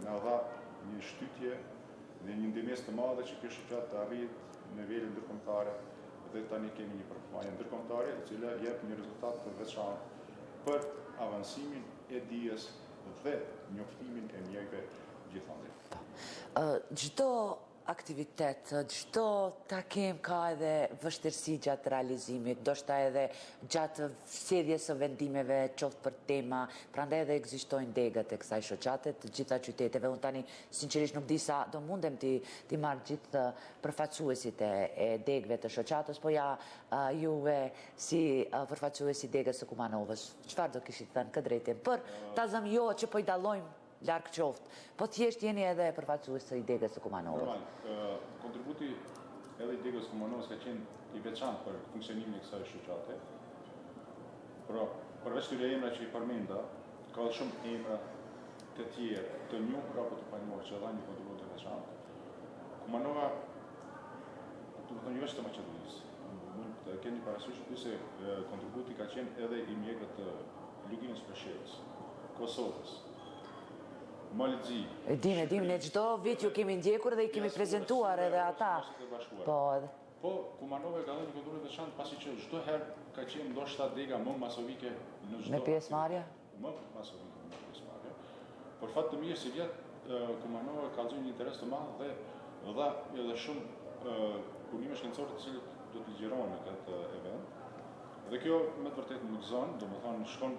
Speaker 7: na dha një shtytje dhe një ndihmës të madhe që kjo shoqatë të arrijë në nivelin ndërkombëtar dhe tani kemi një përfaqësie ndërkombëtare e cila jep një rezultat të veçantë për avancimin e dijes dhe njoftimin e mjekëve gjithandej.
Speaker 1: Çdo aktivitet, çdo takim ka edhe vështirësi gjatë realizimit, ndoshta edhe gjatë sjelljes së vendimeve, qoftë për tema, prandaj edhe ekzistojnë degët e kësaj shoqate të gjitha qyteteve. Unë tani sinqerisht nuk di sa do mundem ti marr gjithë përfaqësuesit e degëve të shoqatës, po ja juve si përfaqësues i degës së Kumanovës, çfarë do kishit thënë këtë drejtim për ta zëm jo që po i dallojmë larg qoftë, po thjesht jeni edhe përfaqësues i degës së Kumanovës.
Speaker 7: Normal, kontributi edhe i degës së Kumanovës ka qenë i veçantë për funksionimin e kësaj shoqate. Por përveç këtyre emrave që i përmenda, ka edhe shumë emra të tjerë, të njohur apo të panjohur që dhajnë një kontribut të veçantë. Kumanova, do të thonë jo vetëm të Maqedonisë. Mund të keni parasysh se kontributi ka qenë edhe i mjekëve të Luginës Preshevës, Kosovës, Malëzi.
Speaker 1: E dim, ne çdo vit ju kemi ndjekur dhe i kemi prezantuar edhe ata.
Speaker 7: Po, Kumanova ka dhënë një kontribut të veçantë pasi që çdo herë ka qenë ndoshta dega më masovike në çdo.
Speaker 1: Me pjesëmarrje?
Speaker 7: Më masovike me pjesëmarrje. Por fat të mirë si vjet Kumanova ka dhënë një interes të madh dhe dha edhe shumë punime shkencore të cilët do të ligjërohen në këtë event. Dhe kjo me të vërtetë më gëzon, domethënë shkon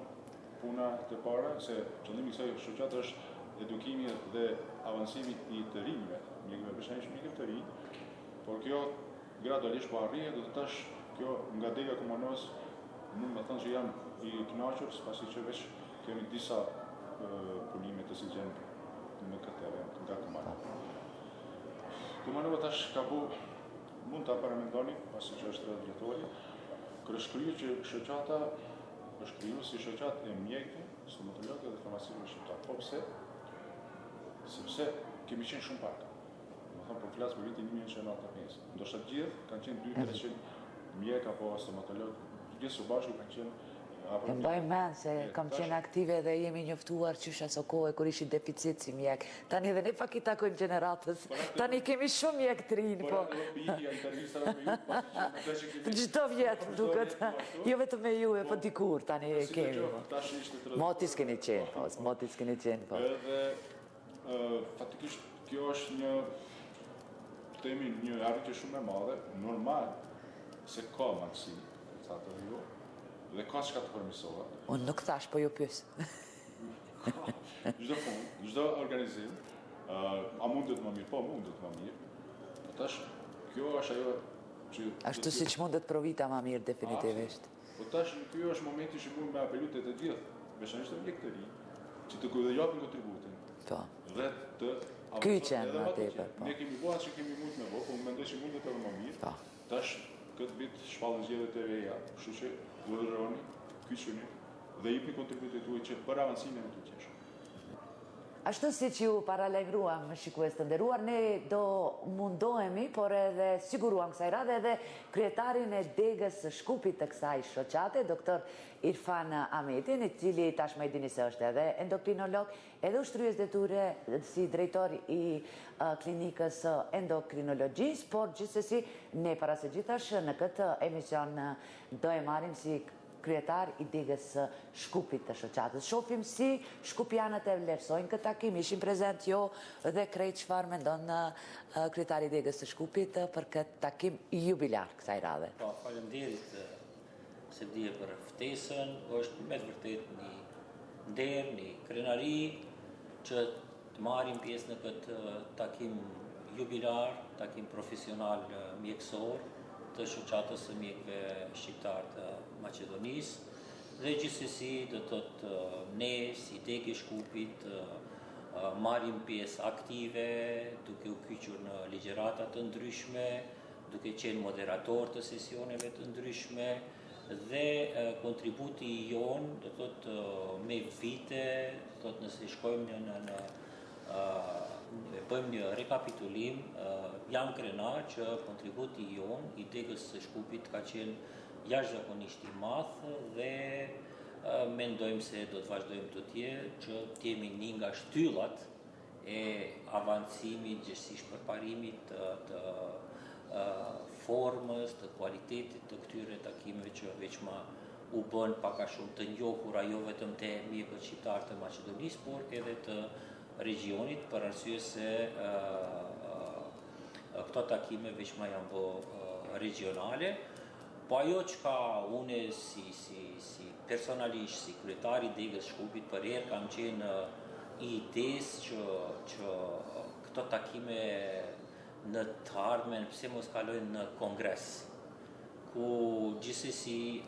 Speaker 7: puna të para se qëllimi i kësaj shoqate është edukimi dhe avancimi i të rinjve, mjekëve veçanërisht mjekëve të rinj, por kjo gradualisht po arrihet dhe tash kjo nga dega Kumanovës mund të thënë që jam i kënaqur pasi që veç kemi disa punime të cilën në këtë event nga Kumanova. Kumanova tash ka bu, mund ta paramendoni pasi që është 30 vjetori, kur është kryer që shoqata është krijuar si shoqatë e mjekëve, stomatologëve dhe farmacistëve shqiptar. Po pse? Sepse kemi qenë shumë pak. Po flas për vitin 1995. Ndoshta gjithë kanë qenë 200-300 mjek apo stomatologë, gjithë së bashku kanë qenë.
Speaker 1: E mbaj mend se kam qenë aktive dhe jemi njoftuar qysh aso kohë kur ishi deficit si mjek. Tani edhe ne pak i takojmë gjeneratës. Tani kemi shumë mjek të rinj, po. Çdo vjet duket. Jo vetëm me ju, po dikur tani kemi. Motis keni qenë, po, motis keni qenë, po.
Speaker 7: Edhe fatikisht kjo është një temi një arritje shumë e madhe, normal se ka mundësi, thatë ju, dhe ka çka të përmirësohet.
Speaker 1: Unë nuk thash, po ju pyes.
Speaker 7: Çdo fund, çdo organizim, a mundet më mirë? Po, mundet më mirë. Tash, kjo është ajo që...
Speaker 1: Ashtu siç mundet Provita më mirë, definitivisht.
Speaker 7: Po tash, kjo është momenti që mund me apelu të gjithë, veçanërisht të mjekët të rinj, që të japin kontributin.
Speaker 1: Po.
Speaker 7: Dhe të
Speaker 1: kyçen atë po.
Speaker 7: Ne kemi bua që kemi mund me bë, po mendoj se mundet edhe më mirë.
Speaker 1: Po.
Speaker 7: Tash këtë vit shpallën zgjedhjet e reja, kështu që udhëroni, kyçeni dhe jepni kontributin tuaj që për avancimin e të qeshëm.
Speaker 1: Ashtu si që ju paralajmëruam, shikues të nderuar, ne do mundohemi, por edhe siguruam kësaj radhe edhe kryetarin e degës së Shkupit të kësaj shoqate, doktor Irfan Ahmetin, i cili tashmë e dini se është edhe endokrinolog, edhe ushtryes detyre si drejtor i klinikës endokrinologjisë, por gjithsesi ne para së gjithash në këtë emision do e marrim si kryetar i degës së Shkupit të shoqatës. Shohim si shkupianët e vlerësojnë këtë takim. Ishim prezent jo dhe krejt çfarë mendon kryetari i degës së Shkupit për këtë takim jubilar kësaj radhe.
Speaker 8: Po, faleminderit se dije për ftesën. Është me të vërtetë një nder, një krenari që të marrim pjesë në këtë takim jubilar, takim profesional mjekësor të shoqatës së mjekëve shqiptar të Maqedonisë dhe gjithsesi do të thotë ne si degë Shkupit marrim pjesë aktive duke u kyçur në ligjërata të ndryshme, duke qenë moderator të sesioneve të ndryshme dhe kontributi jon do të thotë me vite, do të thotë nëse shkojmë në bëjmë një rekapitulim, jam krenar që kontributi jon i degës së Shkupit ka qenë jashtëzakonisht i madh dhe mendojmë se do të vazhdojmë të tjerë që të jemi një nga shtyllat e avancimit, gjithsesi përparimit të formës, të kualitetit të këtyre takimeve që veçma u bën pak a shumë të njohura jo vetëm te mjekët shqiptar të Maqedonisë, por edhe të regionit, për arsye se këto takime veçma janë bë regionale, po ajo që ka une si personalisht, si kryetari i degës Shkupit, për herë kam qenë i idesë që këto takime në të ardhmen, pse mos kalojnë në kongres, ku gjithsesi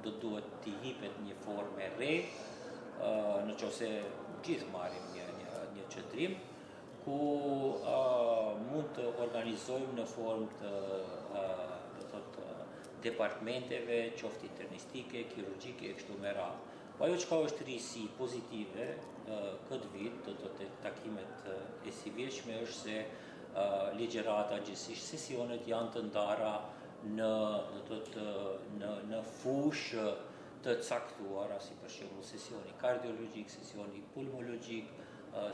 Speaker 8: do duhet t'i jipet një formë re, në qoftë gjithë marrim një qëndrim, ku mund të organizojmë në formë të departmenteve, qoftë internistike, kirurgjike e kështu me radhë. Po ajo çka është risi pozitive këtë vit, do të takimet e sivjeshme është se ligjërata gjithsesi sesionet janë të ndara në fushë të caktuara, si për shembull sesioni kardiologjik, sesioni pulmologjik,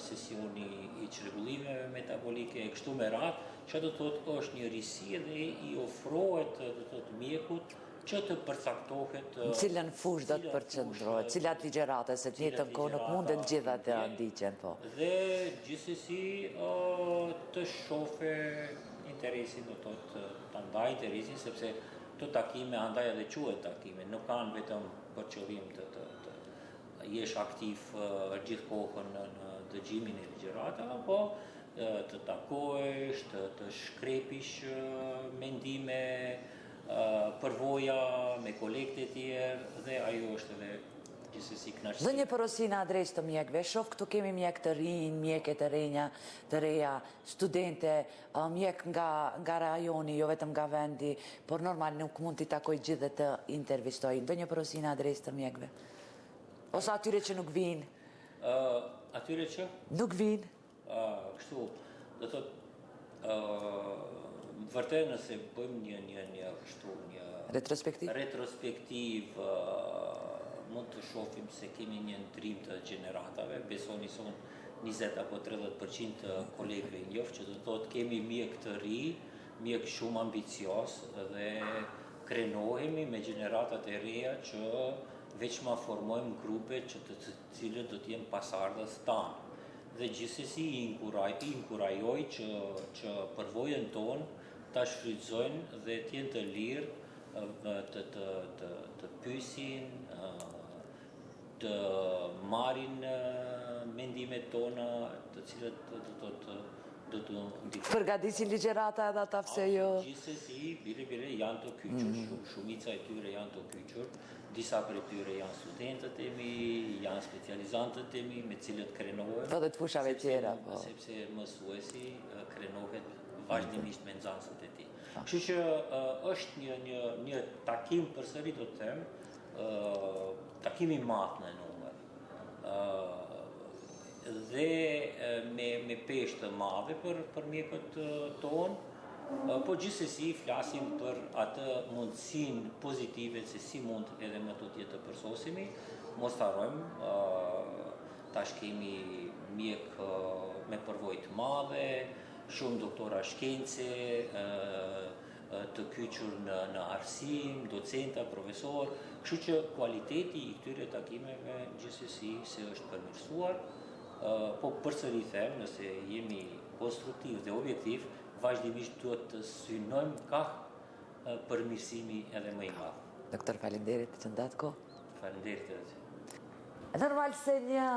Speaker 8: sesioni i çrregullimeve metabolike e kështu me radhë, që do të thotë është një risi dhe i ofrohet do të thotë mjekut që të përcaktohet
Speaker 1: në cilën fushë do të përqendrohet, cilat ligjërate, se të njëjtën kohë nuk mundet gjitha të ndiqen, po.
Speaker 8: Dhe gjithsesi të shofe interesin, do të thotë ta ndaj interesin, sepse të takime andaj edhe quhet takime, nuk kanë vetëm për qëllim të jesh aktiv gjithë kohën në dëgjimin e ligjëratave, po të takohesh, të shkrepish mendime, përvoja me kolegët e tjerë dhe ajo është edhe gjithsesi kënaqësi.
Speaker 1: Dhe një porosi në adresë të mjekëve, shoh këtu kemi mjek të rinj, mjeke të reja, studente, mjek nga rajoni, jo vetëm nga vendi, por normal nuk mund t'i takoj gjithë dhe të intervistoj. Dhe një porosi në adresë të mjekëve. Ose atyre që nuk vinë.
Speaker 8: Atyre që?
Speaker 1: Nuk vinë.
Speaker 8: Kështu, do thotë, vërtet nëse bëjmë një retrospektiv, mund të shohim se kemi një ndrim të gjeneratave, besoni son 20 apo 30% të kolegëve njoft, që do të thotë kemi mjek të ri, mjek shumë ambicios dhe krenohemi me gjeneratat e reja që veç ma formojmë grupe që të cilët do t'jenë pasardhës tanë. Dhe gjithsesi i inkurajoj që përvojën tonë ta shfrytëzojnë dhe t'jenë të lirë të pyesin, të marrin mendimet tona, të cilët do të ndikojnë.
Speaker 1: Përgatisin ligjërata edhe ata pse jo.
Speaker 8: Gjithsesi, bile janë të kyçur, shumica e tyre janë të kyçur, disa prej tyre janë studentët e mi, janë specializantët e mi, me cilët krenohet.
Speaker 1: Po dhe të fushave tjera, po.
Speaker 8: Sepse mësuesi krenohet vazhdimisht me nxënësët e tij. Kështu që është një takim përsëri do të them, takim i madh në numër. Dhe me peshë të madhe për mjekët tonë, po gjithsesi flasim për atë mundësinë pozitive se si mund edhe më të tjetë të përsosimi. Mos harrojmë, tash kemi mjek me përvojë të madhe, shumë doktora shkence, të kyçur në arsim, docenta, profesor, kështu që kualiteti i këtyre takimeve gjithsesi se është përmirësuar, po përsëri them, nëse jemi konstruktiv dhe objektiv, vazhdimisht duhet të synojmë ka përmirësimi edhe më i madh.
Speaker 1: Doktor, faleminderit që ndatë kohë.
Speaker 8: Faleminderit edhe.
Speaker 1: Normal se një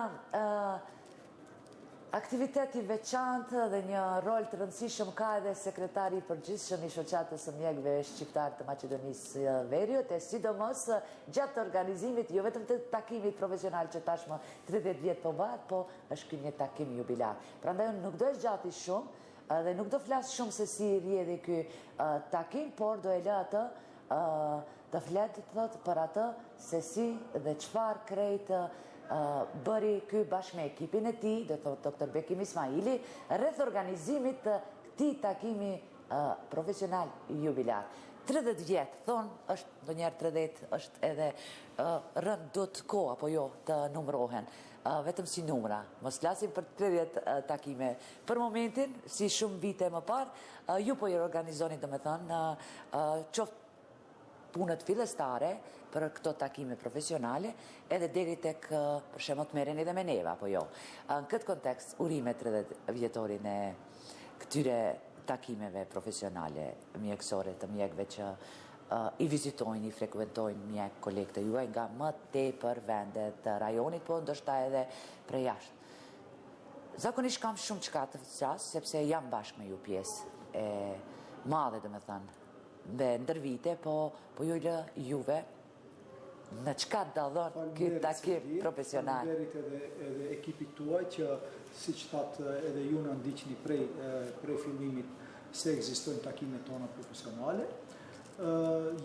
Speaker 1: aktivitet i veçantë dhe një rol të rëndësishëm ka edhe sekretari i përgjithshëm i shoqatës së mjekëve shqiptar të Maqedonisë Veriut, e sidomos gjatë organizimit jo vetëm të takimit profesional që tashmë 30 vjet po bëhet, po është ky një takim jubilar. Prandaj unë nuk do të zgjati shumë dhe nuk do flas shumë se si rrjedhi ky takim, por do e lë atë të flet për atë se si dhe çfarë krejt bëri ky bashkë me ekipin e tij, do thotë doktor Bekim Ismaili, rreth organizimit të këtij takimi profesional jubilar. 30 vjet, thonë, është ndonjëherë 30, është edhe rënd do të kohë apo jo të numërohen, vetëm si numra. Mos flasim për 30 takime. Për momentin, si shumë vite më parë, ju po i organizoni, domethënë, qoftë punët fillestare për këto takime profesionale, edhe deri tek për shembull të merreni edhe me neva, apo jo. Në këtë kontekst, urime 30 vjetorin e këtyre takimeve profesionale mjekësore të mjekëve që i vizitojnë, i frekuentojnë mjek kolegë të juaj nga më tepër vendet të rajonit, po ndoshta edhe prej jashtë. Zakonisht kam shumë çka të flas, sepse jam bashkë me ju pjesë e madhe, domethënë, dhe ndër vite, po ju lë juve në çka dallon ky takim profesional.
Speaker 2: Faleminderit edhe ekipit tuaj që siç thatë edhe ju na ndiqni prej fillimit se ekzistojnë takimet tona profesionale.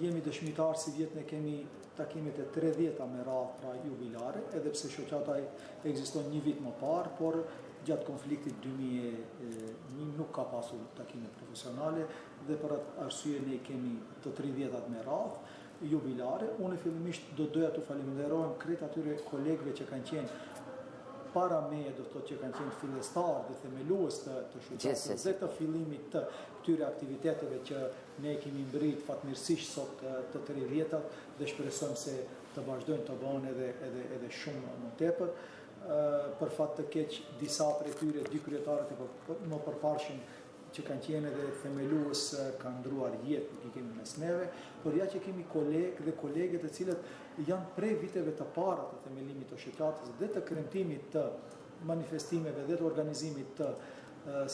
Speaker 2: jemi dëshmitar si vjetë ne kemi takimet e 30 me radhë pra jubilare, edhe pse shoqata ekziston një vit më parë, por gjatë konfliktit 2001 nuk ka pasur takime profesionale dhe për atë arsye ne kemi të 30 me radhë jubilare. Unë fillimisht do doja të falenderoj krejt atyre kolegëve që kanë qenë para meje, do të thotë që kanë qenë fillestar dhe themelues të shoqatës dhe të fillimit të këtyre aktiviteteve që ne kemi mbrit fatmirësisht sot të 30-at dhe shpresojmë se të vazhdojnë të bëhen edhe shumë më tepër. Për fat të keq disa prej tyre, dy kryetarët e më përparshëm që kanë qenë edhe themelues kanë ndruar jetë, nuk i kemi mes neve, por ja që kemi kolegë dhe kolege të cilët janë prej viteve të para të themelimit të shoqatës dhe të kremtimit të manifestimeve dhe të organizimit të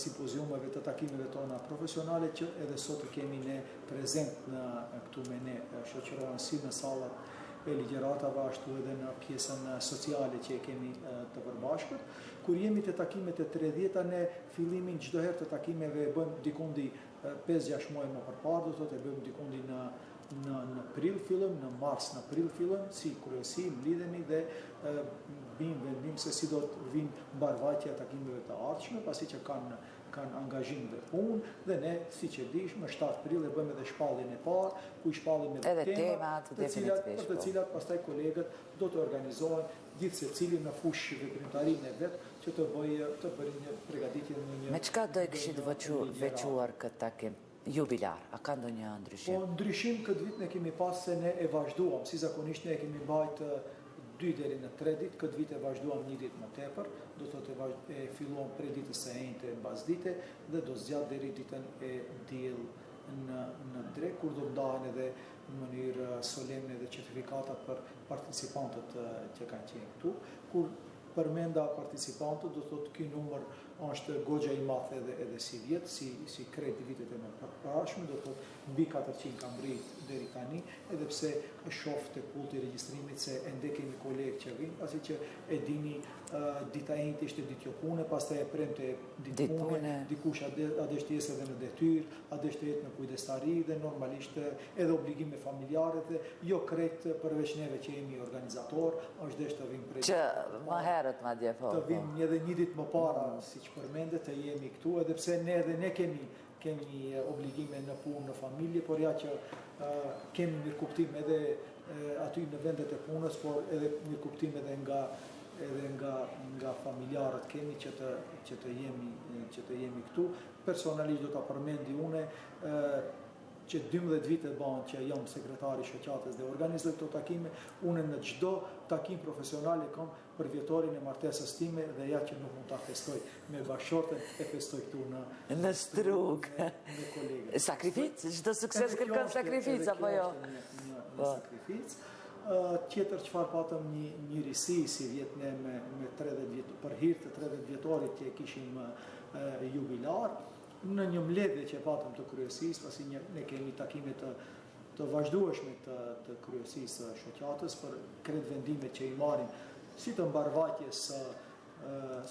Speaker 2: simpoziumeve të takimeve tona profesionale që edhe sot kemi ne prezent në këtu me ne shoqërohen si në sallat e ligjeratave ashtu edhe në pjesën sociale që e kemi të përbashkët. Kur jemi të takimet e 30-a, ne fillimin çdo herë të takimeve e bëjmë dikundi 5-6 muaj më përpara, do thotë e bëjmë dikundi në prill fillojmë, në mars në prill fillojmë, si kryesi mlidhemi dhe bim vendim se si do të vinë mbarvajtja e takimeve të ardhshme, pasi që kanë angazhim dhe punë, dhe ne, si që dish, më 7 prill e bëjmë edhe shpalljen e parë, ku i shpallim edhe temat, për të cilat pastaj kolegët do të organizohen gjithë secili në fushë veprimtarinë e vet, që të bëjë një përgatitje në një.
Speaker 1: Me çka do e kishit veçuar këtë takim jubilar? A ka ndonjë ndryshim?
Speaker 2: Po ndryshim këtë vit ne kemi pas se ne e vazhduam, si zakonisht ne kemi mbajtë 2 deri në 3 ditë, këtë vit e vazhduam një ditë më tepër, do të thotë e filluam prej ditës së enjte mbas dite dhe do zgjat deri ditën e diell në drek, kur do ndahen edhe në mënyrë solemne dhe certifikatat për participantët që kanë qenë këtu. Kur përmenda participantët, do të thotë ky numër është goxha i madh edhe si vjet, si krejt vitet e mëparshme, do të thotë mbi 400 ka mbrit deri tani, edhe pse shoh te pulti i regjistrimit se ende kemi kolegë që vinë, pasi që e dini dita e njëjtë ishte ditë pune, pastaj e premte ditë pune, dikush a dështjes edhe në detyrë, a dështjet në kujdestari dhe normalisht edhe obligime familjare dhe jo krejt përveç neve që jemi organizator, është desh të vinë prej
Speaker 1: që më herët madje po.
Speaker 2: Të vinë edhe një ditë më para, siç përmendet, të jemi këtu, edhe pse ne kemi obligime në punë, në familje, por ja që kemi mirëkuptim edhe aty në vendet e punës, por edhe mirëkuptim edhe nga familjarët kemi që të jemi këtu. Personalisht do ta përmendi une që 12 vite banë që jam sekretari shoqatës dhe organizoj këto takime, une në çdo takim profesional e kam për vjetorin e martesës time dhe ja që nuk mund ta festoj me bashkëshorten, e festoj këtu
Speaker 1: në strug.
Speaker 2: Me kolegët.
Speaker 1: Sakrificë, çdo sukses kërkon sakrificë apo jo?
Speaker 2: Një sakrificë. Tjetër çfarë patëm një mirësi si vjet ne me 30 vjet për hir të 30 vjetorit që kishim jubilar. Në një mbledhje që patëm të kryesisë, pasi ne kemi takime të vazhdueshme të kryesisë së shoqatës për krejt vendimet që i marrim si të mbarvajtjes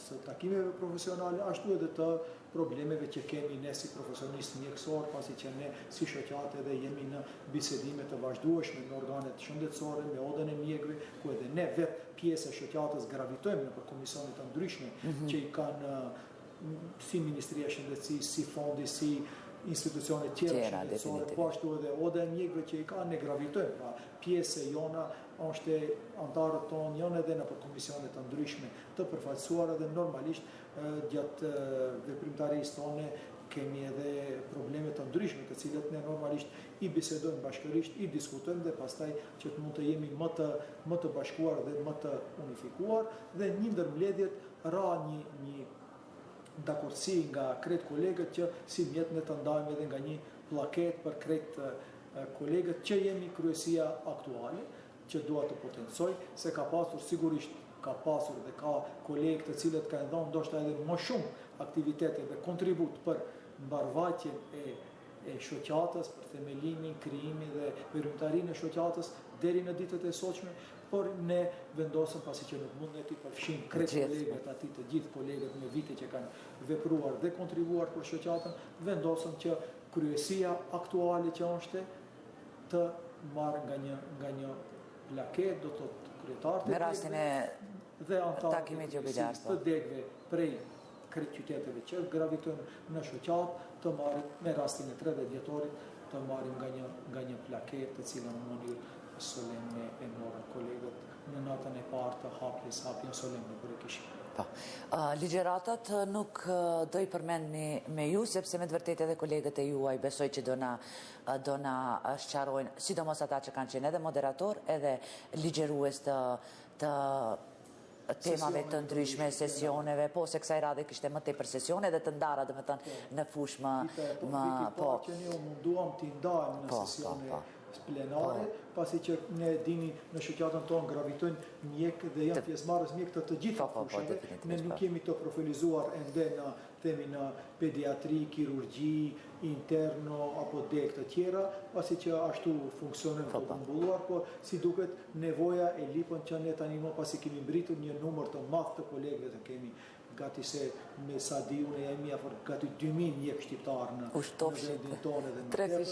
Speaker 2: së takimeve profesionale, ashtu edhe të problemeve që kemi ne si profesionistë mjekësor, pasi që ne si shoqatë edhe jemi në bisedime të vazhdueshme në organet shëndetësore, me odën e mjekëve, ku edhe ne vetë pjesë e shoqatës gravitojmë në komisionet të ndryshme që i kanë si Ministria e Shëndetësisë, si fondi, si institucionet tjera shëndetësore, po ashtu edhe oda e mjekëve që i ka ne gravitojmë, pra pjesë e jona është antarët tonë janë edhe në për komisionet të ndryshme të përfaqësuara dhe normalisht gjatë veprimtarisë tonë kemi edhe probleme të ndryshme të cilat ne normalisht i bisedojmë bashkërisht, i diskutojmë dhe pastaj që të mund të jemi më të bashkuar dhe më të unifikuar dhe një ndër mbledhjet ra një dakordsi nga krejt kolegët që si mjet ne të ndajmë edhe nga një plaket për krejt kolegët që jemi kryesia aktuale, që dua të potencoj, se ka pasur sigurisht ka pasur dhe ka kolegë të cilët kanë dhënë ndoshta edhe më shumë aktivitete dhe kontribut për mbarvajtjen e shoqatës, për themelimin, krijimin dhe veprimtarinë e shoqatës deri në ditët e sotshme, por ne vendosëm, pasi që nuk mund ne t'i përfshim krejt kolegët aty të gjithë kolegët me vite që kanë vepruar dhe kontribuar për shoqatën, vendosëm që kryesia aktuale që është të marrë nga një plaket, do të thotë kryetarët
Speaker 1: Me rastin e
Speaker 2: dhe antarët
Speaker 1: takimit jubilar,
Speaker 2: të degëve prej kretë qyteteve që gravitojnë në shoqat, të marrin me rastin e 30 vjetorit, të marrim nga një plaket të cilën në mënyrë solemne e morën kolegët në natën e parë të hapjen solemne për e kishim.
Speaker 1: Ligjeratat nuk do i përmendni me ju, sepse me të vërtet edhe kolegët e juaj besoj që do na sqarojnë, sidomos ata që kanë qenë edhe moderator, edhe ligjerues të temave të ndryshme, sesioneve, po se kësaj radhe kishte më tepër sesione dhe të ndara, dhe me thënë, në fush më...
Speaker 2: që ne munduam t'i ndajmë në sesione plenare, pasi që ne dini në shoqatën tonë gravitojnë mjek dhe janë pjesëmarrës mjek të gjitha fushave, ne nuk jemi të profilizuar ende në pediatri, kirurgji, interno apo deg të tjera, pasi që ashtu funksionojnë të kumbulluar, por si duket nevoja e lipën që ne tani më pasi kemi mbritur një numër të madh të kolegëve të kemi gati se me sa di unë jemi afër gati 2000 mjek shqiptar në vendin tonë dhe në tepër.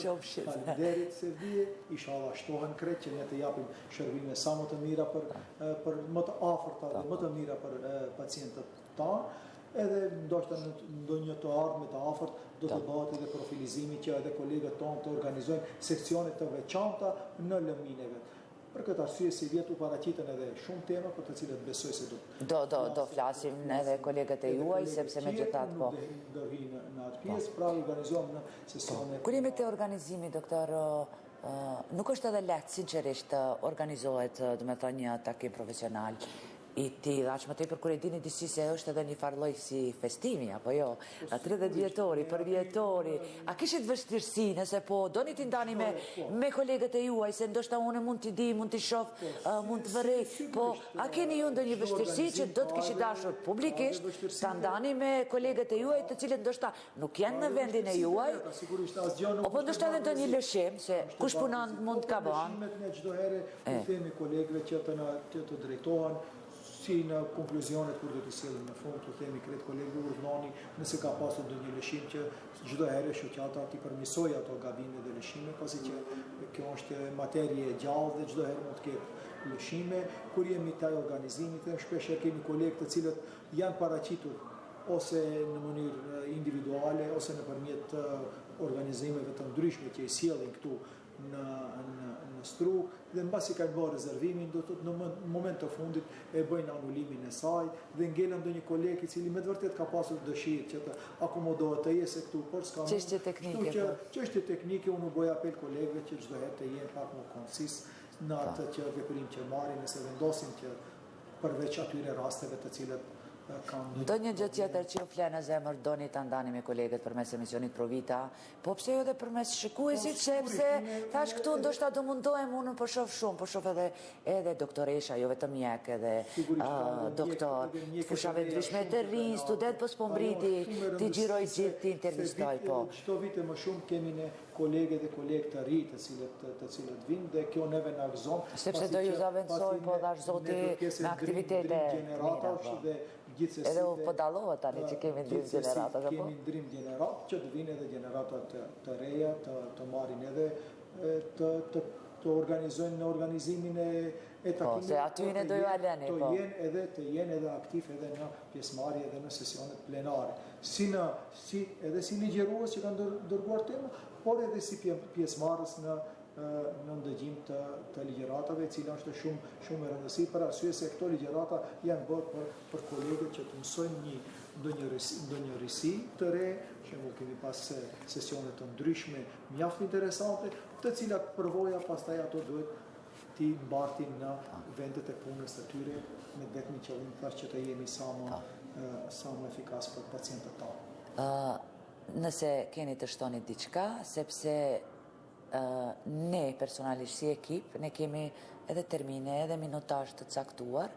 Speaker 2: Faleminderit se vije, inshallah shtohen krejt që ne të japim shërbime sa më të mira për më të afërta dhe më të mira për pacientët tanë. Edhe ndoshta në ndonjë të ardhme të afërt do të bëhet edhe profilizimi që edhe kolegët tonë të organizojnë seksione të veçanta në lëmin e vet. Për këtë arsye si vjet u paraqiten edhe shumë tema për të cilat besoj se
Speaker 1: do flasim edhe kolegët e juaj, sepse megjithatë po.
Speaker 2: Do vinë në atë pjesë, pra organizojmë në sesione.
Speaker 1: Kur jemi te organizimi, doktor, nuk është edhe lehtë sinqerisht të organizohet, do të thonë, një takim profesional i tillë, aq më tepër kur e dini disi se është edhe një farlloj si festimi, apo jo, 30 vjetori, për vjetori, a kishit vështirësi, nëse po, doni t'i ndani me kolegët e juaj, se ndoshta unë mund t'i di, mund t'i shoh, mund të vërej, po, a keni ju ndonjë vështirësi që do të kishit dashur publikisht, t'a ndani me kolegët e juaj, të cilët ndoshta nuk janë në vendin e juaj, apo ndoshta edhe ndonjë lëshim, se kush punon mund t'ka bën.
Speaker 2: Ne çdo herë i themi kolegëve që të drejtohen si në konkluzionet kur do t'i sillim në fund, të themi kretë kolegë urdhnoni nëse ka pasur ndonjë lëshim që çdo herë shoqata t'i përmirësojë ato gabime dhe lëshime, pasi që kjo është materie e gjallë dhe çdo herë mund të ketë lëshime. Kur jemi te organizimi, shpesh kemi kolegë të cilët janë paraqitur ose në mënyrë individuale ose nëpërmjet organizimeve të ndryshme që i sjellin këtu në Strug, dhe mbasi kanë bërë rezervimin, do të në moment të fundit e bëjnë anulimin e saj dhe ngelen ndonjë koleg i cili me të vërtet ka pasur dëshirë që të akomodohet të jesë këtu, por s'ka
Speaker 1: çështje teknike.
Speaker 2: Çështje teknike, unë bëj apel kolegëve që çdo herë të jenë pak më konsis në atë që veprim që marrin, nëse vendosin që përveç atyre rasteve të cilat
Speaker 1: ndonjë gjë tjetër që ju flen në zemër doni ta ndani me kolegët përmes emisionit Provita, po pse jo edhe përmes shikuesit, sepse thash këtu ndoshta do mundohem, unë po shoh shumë, po shoh edhe doktoresha, jo vetëm mjek, edhe doktor, fushave ndryshme të rinj, student, po s'po mbriti ti xhiroj gjithë, ti intervistoj, po.
Speaker 2: Çdo vit më shumë kemi ne kolegë dhe kolegë të ri të cilët vinë dhe kjo neve na gëzon.
Speaker 1: Sepse do ju zaventësoj, po dhash zoti me aktivitete mira. Edhe u podallohet tani që kemi ndrim gjenerata.
Speaker 2: Kemi ndrim gjenerat, që të vinë edhe gjenerata të reja, të marrin edhe të organizojnë në organizimin e takimit.
Speaker 1: Po, se aty ne do ju aleni, po.
Speaker 2: Të jenë edhe aktiv edhe në pjesëmarrje edhe në sesionet plenare. Edhe si ligjerues që kanë dërguar tema, por edhe si pjesëmarrës në ndëgjim të ligjeratave, cila është shumë e rëndësishme për arsye se këto ligjerata janë bërë për kolegët që të mësojnë ndonjë risi të re, shembull kemi pas sesione të ndryshme mjaft interesante, të cilat përvoja pastaj ato duhet t'i mbartin në vendet e punës të tyre me vetëm qëllim thashë që të jemi sa më efikas për pacientët tanë.
Speaker 1: Nëse keni të shtoni diçka, sepse ne personalisht si ekip, ne kemi edhe termine, edhe minutazh të caktuar,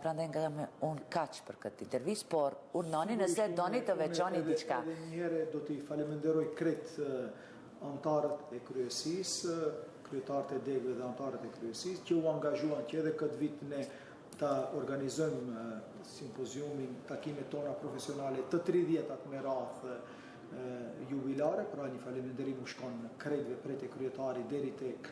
Speaker 1: prandaj nga unë kaq për këtë intervistë, por urnoni nëse doni të veçoni diçka.
Speaker 2: Edhe një herë do t'i faleminderoj krejt antarët e kryesisë, kryetarët e degëve dhe antarët e kryesisë që u angazhuan që edhe këtë vit ne ta organizojmë simpoziumin, takimet tona profesionale të 30-at me radhë jubilare, pra një faleminderim u shkon krejtve prej te kryetari deri tek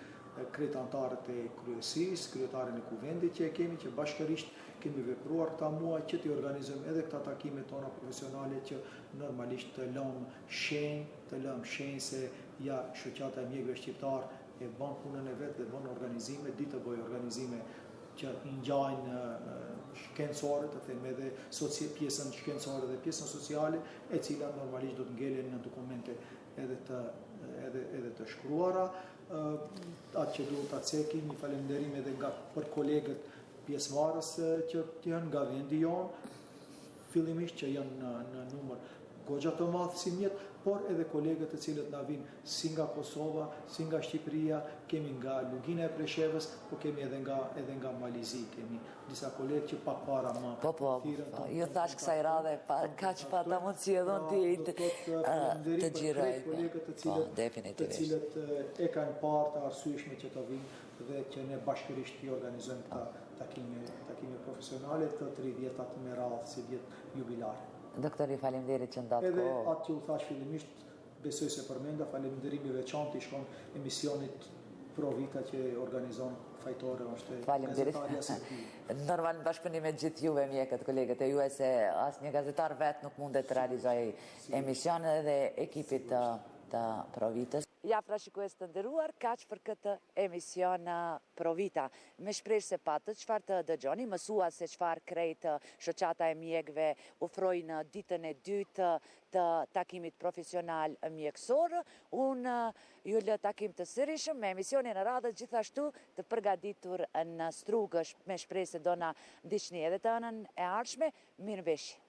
Speaker 2: krejt antarët e kryesisë, kryetarin e kuvendit që e kemi, që bashkërisht kemi vepruar këta muaj që t'i organizojmë edhe këta takime tona profesionale që normalisht të lëm shenjë se ja shoqata e mjekëve shqiptar e bën punën e vet dhe bën organizime, ditë të bëj organizime që ngjajnë shkencore, të them edhe pjesën shkencore dhe pjesën sociale, e cila normalisht do të ngelen në dokumente edhe të shkruara. Atë që duhet ta ceki, një falënderim edhe për kolegët pjesëmarrës që janë nga vendi jonë, fillimisht që janë në numër goxha të madh si mjet, por edhe kolegët të cilët na vinë si nga Kosova, si nga Shqipëria, kemi nga Lugina e Preshevës, po kemi edhe nga Malizi, kemi disa kolegë që pak para më
Speaker 1: thirrën. Ju thash kësaj radhe, kaq pa ta mundsi edhe të xhiroj.
Speaker 2: Kolegët të cilët e kanë parë të arsyeshme që të vinë dhe që ne bashkërisht i organizojmë këta takime profesionale të 30-at me radhë si vjet jubilare.
Speaker 1: Doktori, faleminderit që ndatë kohë.
Speaker 2: Edhe atë që u thash fillimisht, besoj se përmenda, faleminderimi veçantë i shkon emisionit Pro Vita që organizon fajtore është gazetarja Serbi.
Speaker 1: Normal në bashkëpunim me gjithë juve mjekët, kolegët e juve, se asnjë gazetar vetë nuk mundet të realizojë emisionet dhe ekipit të Pro Vitës. Ja, pra shikues të nderuar, kaq për këtë emision Pro Vita. Me shpresë se patët çfarë të dëgjoni, mësua se çfarë krejt shoqata e mjekëve ofrojnë ditën e dytë të takimit profesional mjekësor. Unë ju lë takim të sërishëm me emisionin e radhës gjithashtu të përgatitur në Strugësh, me shpresë se do na ndiqni edhe të ënën e ardhshme. Mirëmbëjtje.